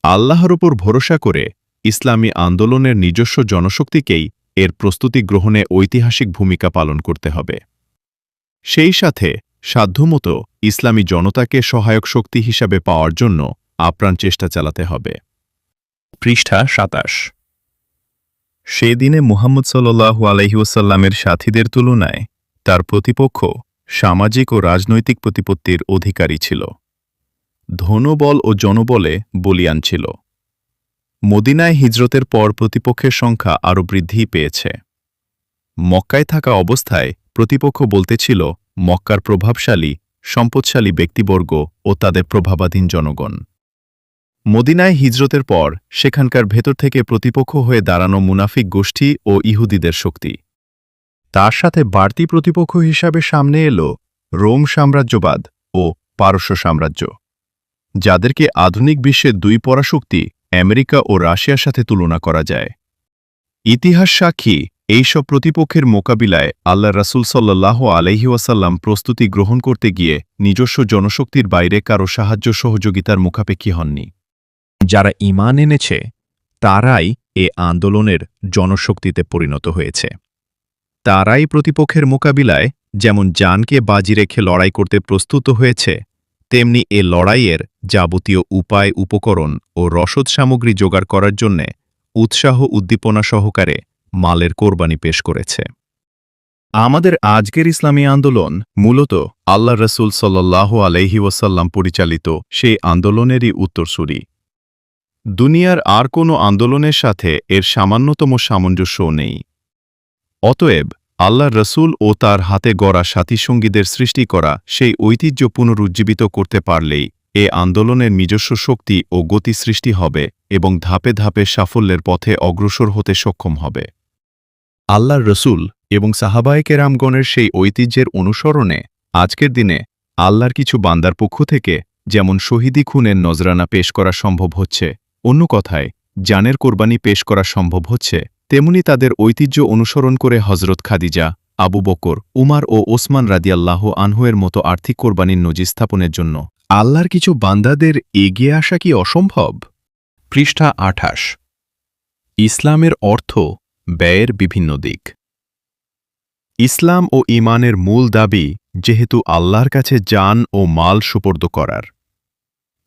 Speaker 1: আল্লাহর উপর ভরসা করে ইসলামী আন্দোলনের নিজস্ব জনশক্তিকেই এর প্রস্তুতি গ্রহণে ঐতিহাসিক ভূমিকা পালন করতে হবে। সেই সাথে সাধ্যমতো ইসলামী জনতাকে সহায়ক শক্তি হিসাবে পাওয়ার জন্য আপ্রাণ চেষ্টা চালাতে হবে। পৃষ্ঠা ২৭। সেদিনে মুহাম্মদ সাল্লাল্লাহু আলাইহি ওয়াসাল্লামের সাথীদের তুলনায় তার প্রতিপক্ষ সামাজিক ও রাজনৈতিক প্রতিপত্তির অধিকারী ছিল, ধনবল ও জনবলে বলীয়ান ছিল। মদিনায় হিজরতের পর প্রতিপক্ষের সংখ্যা আরও বৃদ্ধি পেয়েছে। মক্কায় থাকা অবস্থায় প্রতিপক্ষ বলতেছিল মক্কার প্রভাবশালী, সম্পদশালী ব্যক্তিবর্গ ও তাদের প্রভাবাধীন জনগণ। মদিনায় হিজরতের পর সেখানকার ভেতর থেকে প্রতিপক্ষ হয়ে দাঁড়ানো মুনাফিক গোষ্ঠী ও ইহুদিদের শক্তি। তার সাথে বাড়তি প্রতিপক্ষ হিসাবে সামনে এল রোম সাম্রাজ্যবাদ ও পারস্য সাম্রাজ্য, যাদেরকে আধুনিক বিশ্বের দুই পরাশক্তি আমেরিকা ও রাশিয়ার সাথে তুলনা করা যায়। ইতিহাস সাক্ষী এইসব প্রতিপক্ষের মোকাবিলায় আল্লাহ রাসূল সাল্লাল্লাহু আলাইহি ওয়াসাল্লাম প্রস্তুতি গ্রহণ করতে গিয়ে নিজস্ব জনশক্তির বাইরে কারো সাহায্য সহযোগিতার মুখাপেক্ষী হননি। যারা ঈমান এনেছে তারাই এ আন্দোলনের জনশক্তিতে পরিণত হয়েছে। তারাই প্রতিপক্ষের মোকাবিলায় যেমন জানকে বাজি রেখে লড়াই করতে প্রস্তুত হয়েছে, তেমনি এ লড়াইয়ের যাবতীয় উপায় উপকরণ ও রসদ সামগ্রী জোগাড় করার জন্যে উৎসাহ উদ্দীপনা সহকারে মালের কোরবানি পেশ করেছে। আমাদের আজকের ইসলামী আন্দোলন মূলত আল্লাহ রাসূল সাল্লাল্লাহু আলাইহি ওয়াসাল্লাম পরিচালিত সেই আন্দোলনেরই উত্তরসূরি। দুনিয়ার আর কোনো আন্দোলনের সাথে এর সামান্যতম সামঞ্জস্যও নেই। অতএব আল্লাহ রসুল ও তার হাতে গড়া সাথীসঙ্গীদের সৃষ্টি করা সেই ঐতিহ্য পুনরুজ্জীবিত করতে পারলেই এ আন্দোলনের নিজস্ব শক্তি ও গতি সৃষ্টি হবে এবং ধাপে ধাপে সাফল্যের পথে অগ্রসর হতে সক্ষম হবে। আল্লাহর রসুল এবং সাহাবায়ে কেরামগণের সেই ঐতিহ্যের অনুসরণে আজকের দিনে আল্লাহর কিছু বান্দার পক্ষ থেকে যেমন শহীদি খুনের নজরানা পেশ করা সম্ভব হচ্ছে, অন্য কথায় জানের কোরবানি পেশ করা সম্ভব হচ্ছে, তেমনি তাদের ঐতিহ্য অনুসরণ করে হজরত খাদিজা, আবু বকর, উমার ও ওসমান রাদিয়াল্লাহু আনহুয়ের মতো আর্থিক কোরবানির নজির স্থাপনের জন্য আল্লাহর কিছু বান্দাদের এগিয়ে আসা কি অসম্ভব? পৃষ্ঠা ২৮। ইসলামের অর্থ ব্যয়ের বিভিন্ন দিক। ইসলাম ও ঈমানের মূল দাবি যেহেতু আল্লাহর কাছে জান ও মাল সুপর্দ করার,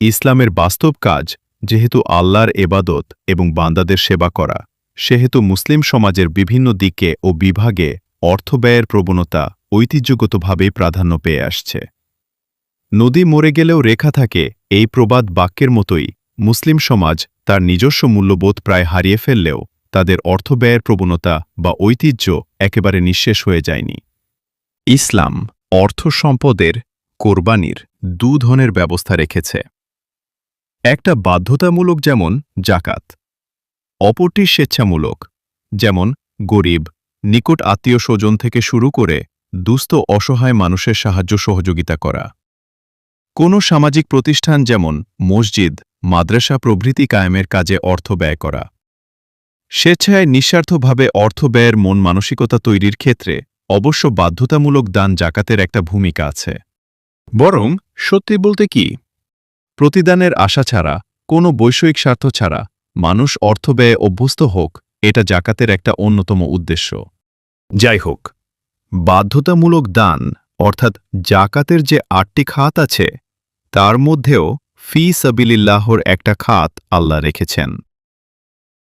Speaker 1: ইসলামের বাস্তব কাজ যেহেতু আল্লাহর এবাদত এবং বান্দাদের সেবা করা, সেহেতু মুসলিম সমাজের বিভিন্ন দিকে ও বিভাগে অর্থ ব্যয়ের প্রবণতা ঐতিহ্যগতভাবেই প্রাধান্য পেয়ে আসছে। নদী মরে গেলেও রেখা থাকে এই প্রবাদ বাক্যের মতোই মুসলিম সমাজ তার নিজস্ব মূল্যবোধ প্রায় হারিয়ে ফেললেও তাদের অর্থ ব্যয়ের প্রবণতা বা ঐতিহ্য একেবারে নিঃশেষ হয়ে যায়নি। ইসলাম অর্থ সম্পদের কোরবানির ধরনের ব্যবস্থা রেখেছে। একটা বাধ্যতামূলক, যেমন জাকাত, অপরটি স্বেচ্ছামূলক, যেমন গরিব, নিকট আত্মীয় স্বজন থেকে শুরু করে দুস্থ অসহায় মানুষের সাহায্য সহযোগিতা করা। কোনো সামাজিক প্রতিষ্ঠান যেমন মসজিদ, মাদ্রাসা প্রভৃতি কায়েমের কাজে অর্থ ব্যয় করা। স্বেচ্ছায় নিঃস্বার্থভাবে অর্থ ব্যয়ের মন মানসিকতা তৈরির ক্ষেত্রে অবশ্য বাধ্যতামূলক দান জাকাতের একটা ভূমিকা আছে। বরং সত্যি বলতে কি, প্রতিদানের আশা ছাড়া, কোনো বৈষয়িক স্বার্থ ছাড়া মানুষ অর্থ ব্যয়ে অভ্যস্ত হোক, এটা জাকাতের একটা অন্যতম উদ্দেশ্য। যাই হোক, বাধ্যতামূলক দান অর্থাৎ জাকাতের যে ৮টি খাত আছে, তার মধ্যেও ফি সাবিলিল্লাহর একটা খাত আল্লাহ রেখেছেন।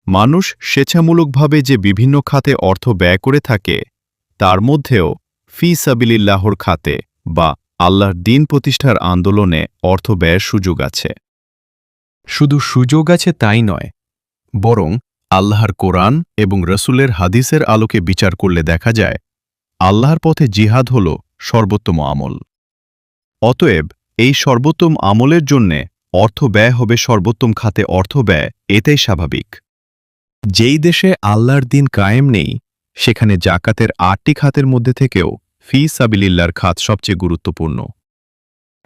Speaker 1: মানুষ স্বেচ্ছামূলকভাবে যে বিভিন্ন খাতে অর্থ ব্যয় করে থাকে, তার মধ্যেও ফি সাবিলিল্লাহর খাতে বা আল্লাহর দ্বীন প্রতিষ্ঠার আন্দোলনে অর্থ ব্যয়ের সুযোগ আছে। শুধু সুযোগ আছে তাই নয়, বরং আল্লাহর কোরআন এবং রসুলের হাদিসের আলোকে বিচার করলে দেখা যায়, আল্লাহর পথে জিহাদ হল সর্বোত্তম আমল। অতএব এই সর্বোত্তম আমলের জন্যে অর্থ ব্যয় হবে সর্বোত্তম খাতে অর্থ ব্যয়, এটাই স্বাভাবিক। যেই দেশে আল্লাহর দ্বীন কায়েম নেই, সেখানে জাকাতের ৮টি খাতের মধ্যে থেকেও ফি সাবিলিল্লাহর খাত সবচেয়ে গুরুত্বপূর্ণ।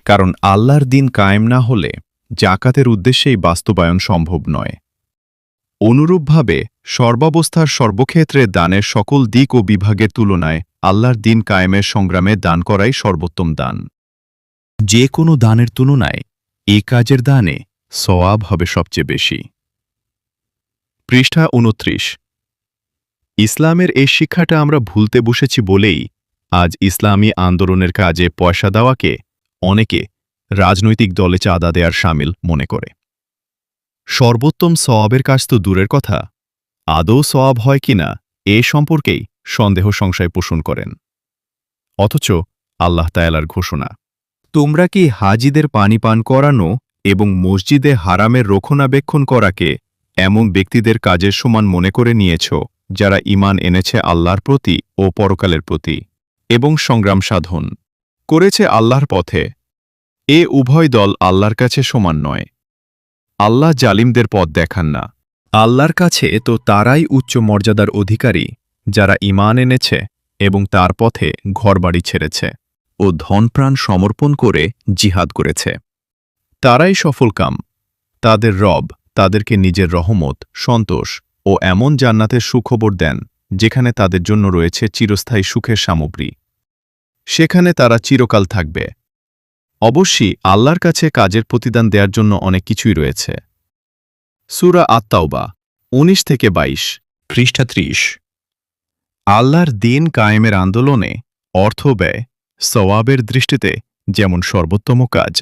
Speaker 1: কারণ আল্লাহর দ্বীন কায়েম না হলে জাকাতের উদ্দেশ্যেই বাস্তবায়ন সম্ভব নয়। অনুরূপভাবে সর্বাবস্থার সর্বক্ষেত্রে দানের সকল দিক ও বিভাগের তুলনায় আল্লাহর দ্বীন কায়েমের সংগ্রামে দান করাই সর্বোত্তম দান। যে কোনো দানের তুলনায় এই কাজের দানে সওয়াব হবে সবচেয়ে বেশি। পৃষ্ঠা ২৯। ইসলামের এই শিক্ষাটা আমরা ভুলতে বসেছি বলেই আজ ইসলামী আন্দোলনের কাজে পয়সা দেওয়াকে অনেকে রাজনৈতিক দলে চাঁদা দেওয়ার শামিল মনে করে। সর্বোত্তম সওয়াবের কাজ তো দূরের কথা, আদৌ সওয়াব হয় কিনা এ সম্পর্কেই সন্দেহ সংশয় পোষণ করেন। অথচ আল্লাহ তাআলার ঘোষণা, তোমরা কি হাজিদের পানি পান করানো এবং মসজিদে হারামের রক্ষণাবেক্ষণ করাকে এমন ব্যক্তিদের কাজের সমান মনে করে নিয়েছ, যারা ঈমান এনেছে আল্লাহর প্রতি ও পরকালের প্রতি এবং সংগ্রাম সাধন করেছে আল্লাহর পথে? এ উভয় দল আল্লাহর কাছে সমান নয়। আল্লাহ জালিমদের পথ দেখান না। আল্লাহর কাছে তো তারাই উচ্চ মর্যাদার অধিকারী, যারা ঈমান এনেছে এবং তার পথে ঘরবাড়ি ছেড়েছে ও ধনপ্রাণ সমর্পণ করে জিহাদ করেছে। তারাই সফলকাম। তাদের রব তাদেরকে নিজের রহমত, সন্তোষ ও এমন জান্নাতের সুখবর দেন, যেখানে তাদের জন্য রয়েছে চিরস্থায়ী সুখের সামগ্রী। সেখানে তারা চিরকাল থাকবে। অবশ্যই আল্লাহর কাছে কাজের প্রতিদান দেওয়ার জন্য অনেক কিছুই রয়েছে। সূরা আত-তাওবা ১৯-২২, পৃষ্ঠা ৩০। আল্লাহর দ্বীন কায়েমের আন্দোলনে অর্থ ব্যয় সওয়াবের দৃষ্টিতে যেমন সর্বোত্তম কাজ,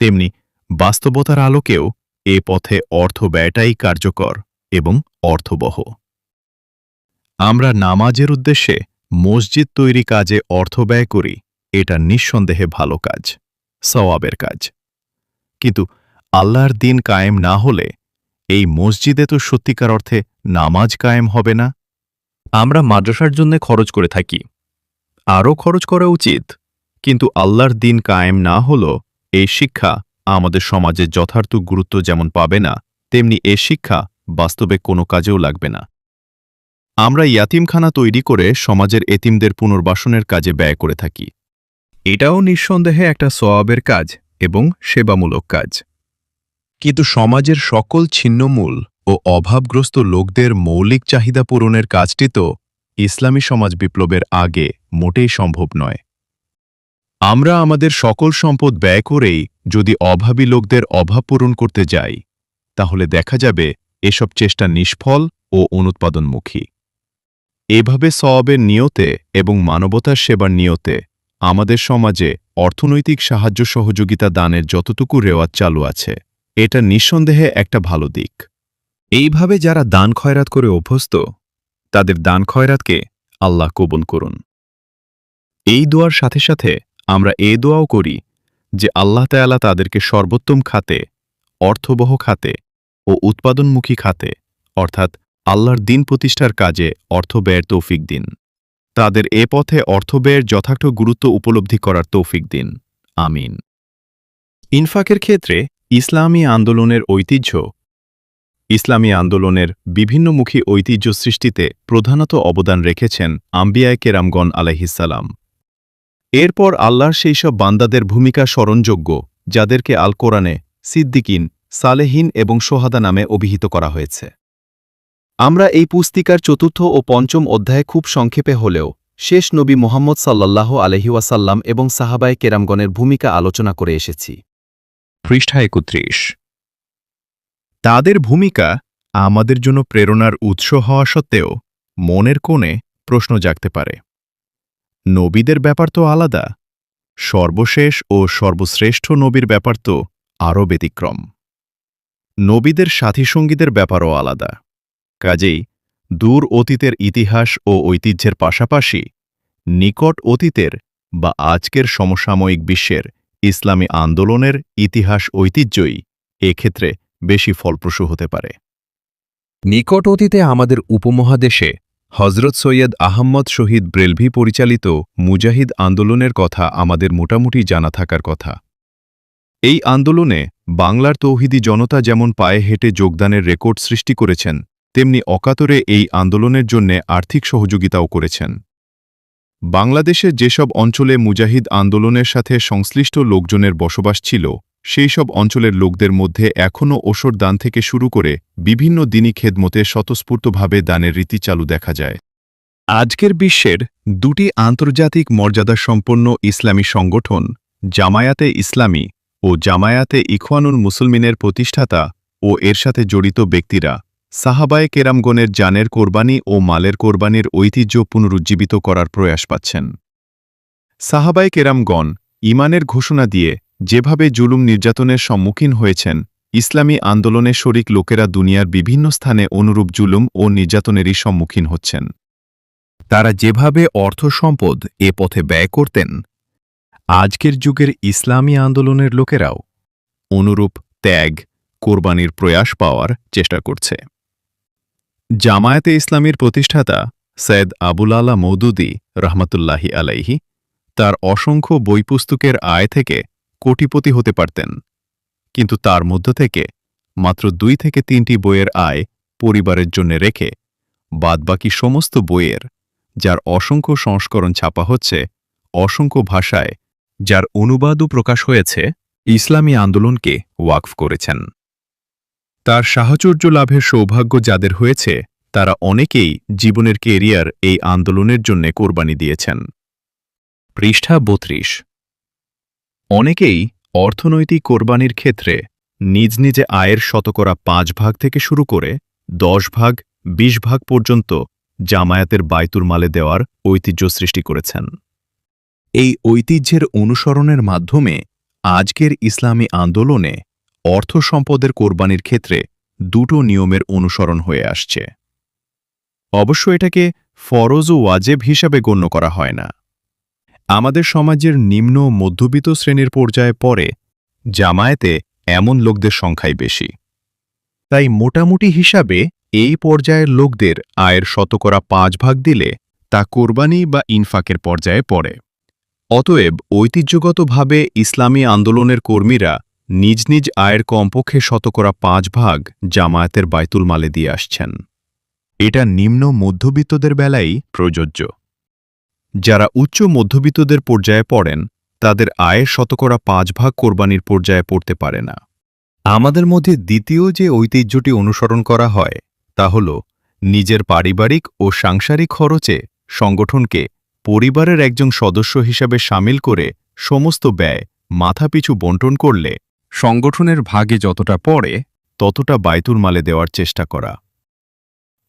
Speaker 1: তেমনি বাস্তবতার আলোকেও এ পথে অর্থ ব্যয়টাই কার্যকর এবং অর্থবহ। আমরা নামাজের উদ্দেশ্যে মসজিদ তৈরি কাজে অর্থ ব্যয় করি, এটা নিঃসন্দেহে ভালো কাজ, সওয়াবের কাজ। কিন্তু আল্লাহর দ্বীন কায়েম না হলে এই মসজিদে তো সত্যিকার অর্থে নামাজ কায়েম হবে না। আমরা মাদ্রাসার জন্য খরচ করে থাকি, আরও খরচ করা উচিত, কিন্তু আল্লাহর দ্বীন কায়েম না হলো এই শিক্ষা আমাদের সমাজে যথার্থ গুরুত্ব যেমন পাবে না, তেমনি এ শিক্ষা বাস্তবে কোনো কাজেও লাগবে না। আমরা ইয়াতিমখানা তৈরি করে সমাজের এতিমদের পুনর্বাসনের কাজে ব্যয় করে থাকি। এটাও নিঃসন্দেহে একটা সওয়াবের কাজ এবং সেবামূলক কাজ। কিন্তু সমাজের সকল ছিন্নমূল ও অভাবগ্রস্ত লোকদের মৌলিক চাহিদা পূরণের কাজটি তো ইসলামী সমাজ বিপ্লবের আগে মোটেই সম্ভব নয়। আমরা আমাদের সকল সম্পদ ব্যয় করেই যদি অভাবী লোকদের অভাব পূরণ করতে যাই, তাহলে দেখা যাবে এসব চেষ্টা নিষ্ফল ও অনুৎপাদনমুখী। এভাবে সওয়াবের নিয়তে এবং মানবতার সেবার নিয়তে আমাদের সমাজে অর্থনৈতিক সাহায্য সহযোগিতা দানের যতটুকু রেওয়াজ চালু আছে, এটা নিঃসন্দেহে একটা ভালো দিক। এইভাবে যারা দান খয়রাত করে অভ্যস্ত, তাদের দান খয়রাতকে আল্লাহ কবুল করুন। এই দোয়ার সাথে সাথে আমরা এ দোয়াও করি যে আল্লাহ তাআলা তাদেরকে সর্বোত্তম খাতে, অর্থবহ খাতে ও উৎপাদনমুখী খাতে, অর্থাৎ আল্লাহর দ্বীন প্রতিষ্ঠার কাজে অর্থ ব্যয়ের তৌফিক দিন। তাদের এ পথে অর্থ ব্যয়ের যথার্থ গুরুত্ব উপলব্ধি করার তৌফিক দিন। আমিন। ইনফাকের ক্ষেত্রে ইসলামী আন্দোলনের ঐতিহ্য। ইসলামী আন্দোলনের বিভিন্নমুখী ঐতিহ্য সৃষ্টিতে প্রধানত অবদান রেখেছেন আম্বিয়ায়ে কেরামগণ আলাইহিসসালাম। এরপর আল্লাহর সেই সব বান্দাদের ভূমিকা স্মরণযোগ্য যাদেরকে আল কোরআনে সিদ্দিকিন, সালেহিন এবং সোহাদা নামে অভিহিত করা হয়েছে। আমরা এই পুস্তিকার চতুর্থ ও পঞ্চম অধ্যায়ে খুব সংক্ষেপে হলেও শেষ নবী মুহাম্মদ সাল্লাল্লাহু আলাইহি ওয়াসাল্লাম এবং সাহাবায়ে কেরামগণের ভূমিকা আলোচনা করে এসেছি।
Speaker 2: পৃষ্ঠা ৩১।
Speaker 1: তাদের ভূমিকা আমাদের জন্য প্রেরণার উৎস হওয়া সত্ত্বেও মনের কোণে প্রশ্ন জাগতে পারে। নবীদের ব্যাপার তো আলাদা, সর্বশেষ ও সর্বশ্রেষ্ঠ নবীর ব্যাপার তো আরও ব্যতিক্রম। নবীদের সাথীসঙ্গীদের ব্যাপারও আলাদা। কাজেই দূর অতীতের ইতিহাস ও ঐতিহ্যের পাশাপাশি নিকট অতীতের বা আজকের সমসাময়িক বিশ্বের ইসলামী আন্দোলনের ইতিহাস ঐতিহ্যই এক্ষেত্রে বেশি ফলপ্রসূ হতে পারে।
Speaker 2: নিকট অতীতে আমাদের উপমহাদেশে হজরত সৈয়দ আহম্মদ শহীদ ব্রেলভি পরিচালিত মুজাহিদ আন্দোলনের কথা আমাদের মোটামুটি জানা থাকার কথা। এই আন্দোলনে বাংলার তৌহিদি জনতা যেমন পায়ে হেঁটে যোগদানের রেকর্ড সৃষ্টি করেছেন, তেমনি অকাতরে এই আন্দোলনের জন্যে আর্থিক সহযোগিতাও করেছেন। বাংলাদেশের যেসব অঞ্চলে মুজাহিদ আন্দোলনের সাথে সংশ্লিষ্ট লোকজনের বসবাস ছিল, সেই সব অঞ্চলের লোকদের মধ্যে এখনও ওসর দান থেকে শুরু করে বিভিন্ন দিনী খেদমতে স্বতঃস্ফূর্তভাবে দানের রীতি চালু দেখা যায়। আজকের বিশ্বের দুটি আন্তর্জাতিক মর্যাদাসম্পন্ন ইসলামী সংগঠন জামায়াতে ইসলামী ও জামায়াতে ইখওয়ানুল মুসলমিনের প্রতিষ্ঠাতা ও এর সাথে জড়িত ব্যক্তিরা সাহাবায়ে কেরামগণের জানের কোরবানি ও মালের কোরবানির ঐতিহ্য পুনরুজ্জীবিত করার প্রয়াস পাচ্ছেন। সাহাবায়ে কেরামগণ ঈমানের ঘোষণা দিয়ে যেভাবে জুলুম নির্যাতনের সম্মুখীন হয়েছেন, ইসলামী আন্দোলনে শরিক লোকেরা দুনিয়ার বিভিন্ন স্থানে অনুরূপ জুলুম ও নির্যাতনেরই সম্মুখীন হচ্ছেন। তারা যেভাবে অর্থ সম্পদ এ পথে ব্যয় করতেন,
Speaker 1: আজকের যুগের ইসলামী আন্দোলনের লোকেরাও অনুরূপ ত্যাগ, কোরবানির প্রয়াস পাওয়ার চেষ্টা করছে। জামায়াতে ইসলামীর প্রতিষ্ঠাতা সৈয়দ আবুল আলা মওদুদী রহমতুল্লাহি আলাইহি তার অসংখ্য বই পুস্তকের আয় থেকে কোটিপতি হতে পারতেন, কিন্তু তার মধ্য থেকে মাত্র ২ থেকে ৩টি বইয়ের আয় পরিবারের জন্য রেখে বাদবাকি সমস্ত বইয়ের, যার অসংখ্য সংস্করণ ছাপা হচ্ছে অসংখ্য ভাষায়, যার অনুবাদও প্রকাশ হয়েছে, ইসলামী আন্দোলনকে ওয়াকফ করেছেন। তার সাহচর্য লাভের সৌভাগ্য যাদের হয়েছে, তারা অনেকেই জীবনের কেরিয়ার এই আন্দোলনের জন্য কোরবানি দিয়েছেন।
Speaker 2: পৃষ্ঠা ৩২।
Speaker 1: অনেকেই অর্থনৈতিক কোরবানির ক্ষেত্রে নিজ নিজে আয়ের শতকরা ৫ ভাগ থেকে শুরু করে ১০ ভাগ, ২০ ভাগ পর্যন্ত জামায়াতের বায়তুল মালে দেওয়ার ঐতিহ্য সৃষ্টি করেছেন। এই ঐতিহ্যের অনুসরণের মাধ্যমে আজকের ইসলামী আন্দোলনে অর্থ সম্পদের কোরবানির ক্ষেত্রে দুটো নিয়মের অনুসরণ হয়ে আসছে। অবশ্য এটাকে ফরজ ও ওয়াজেব হিসাবে গণ্য করা হয় না। আমাদের সমাজের নিম্ন মধ্যবিত্ত শ্রেণীর পর্যায়ে পড়ে জামায়াতে এমন লোকদের সংখ্যাই বেশি। তাই মোটামুটি হিসাবে এই পর্যায়ের লোকদের আয়ের শতকরা ৫ ভাগ দিলে তা কোরবানি বা ইনফাকের পর্যায়ে পড়ে। অতএব ঐতিহ্যগতভাবে ইসলামী আন্দোলনের কর্মীরা নিজ নিজ আয়ের কমপক্ষে শতকরা ৫ ভাগ জামায়াতের বায়তুল মালে দিয়ে আসছেন। এটা নিম্ন মধ্যবিত্তদের বেলায় প্রযোজ্য। যারা উচ্চ মধ্যবিত্তদের পর্যায়ে পড়েন, তাদের আয়ের শতকরা ৫ ভাগ কোরবানির পর্যায়ে পড়তে পারে না। আমাদের মধ্যে দ্বিতীয় যে ঐতিহ্যটি অনুসরণ করা হয়, তা হল নিজের পারিবারিক ও সাংসারিক খরচে সংগঠনকে পরিবারের একজন সদস্য হিসাবে শামিল করে সমস্ত ব্যয় মাথাপিছু বণ্টন করলে সংগঠনের ভাগে যতটা পড়ে ততটা বায়তুল মালে দেওয়ার চেষ্টা করা।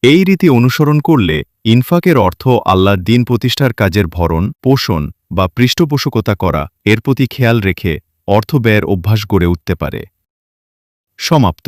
Speaker 1: এই রীতি অনুসরণ করলে ইনফাকের অর্থ আল্লাহর দ্বীন প্রতিষ্ঠার কাজের ভরণ পোষণ বা পৃষ্ঠপোষকতা করা, এর প্রতি খেয়াল রেখে অর্থ ব্যয়ের অভ্যাস গড়ে উঠতে পারে। সমাপ্ত।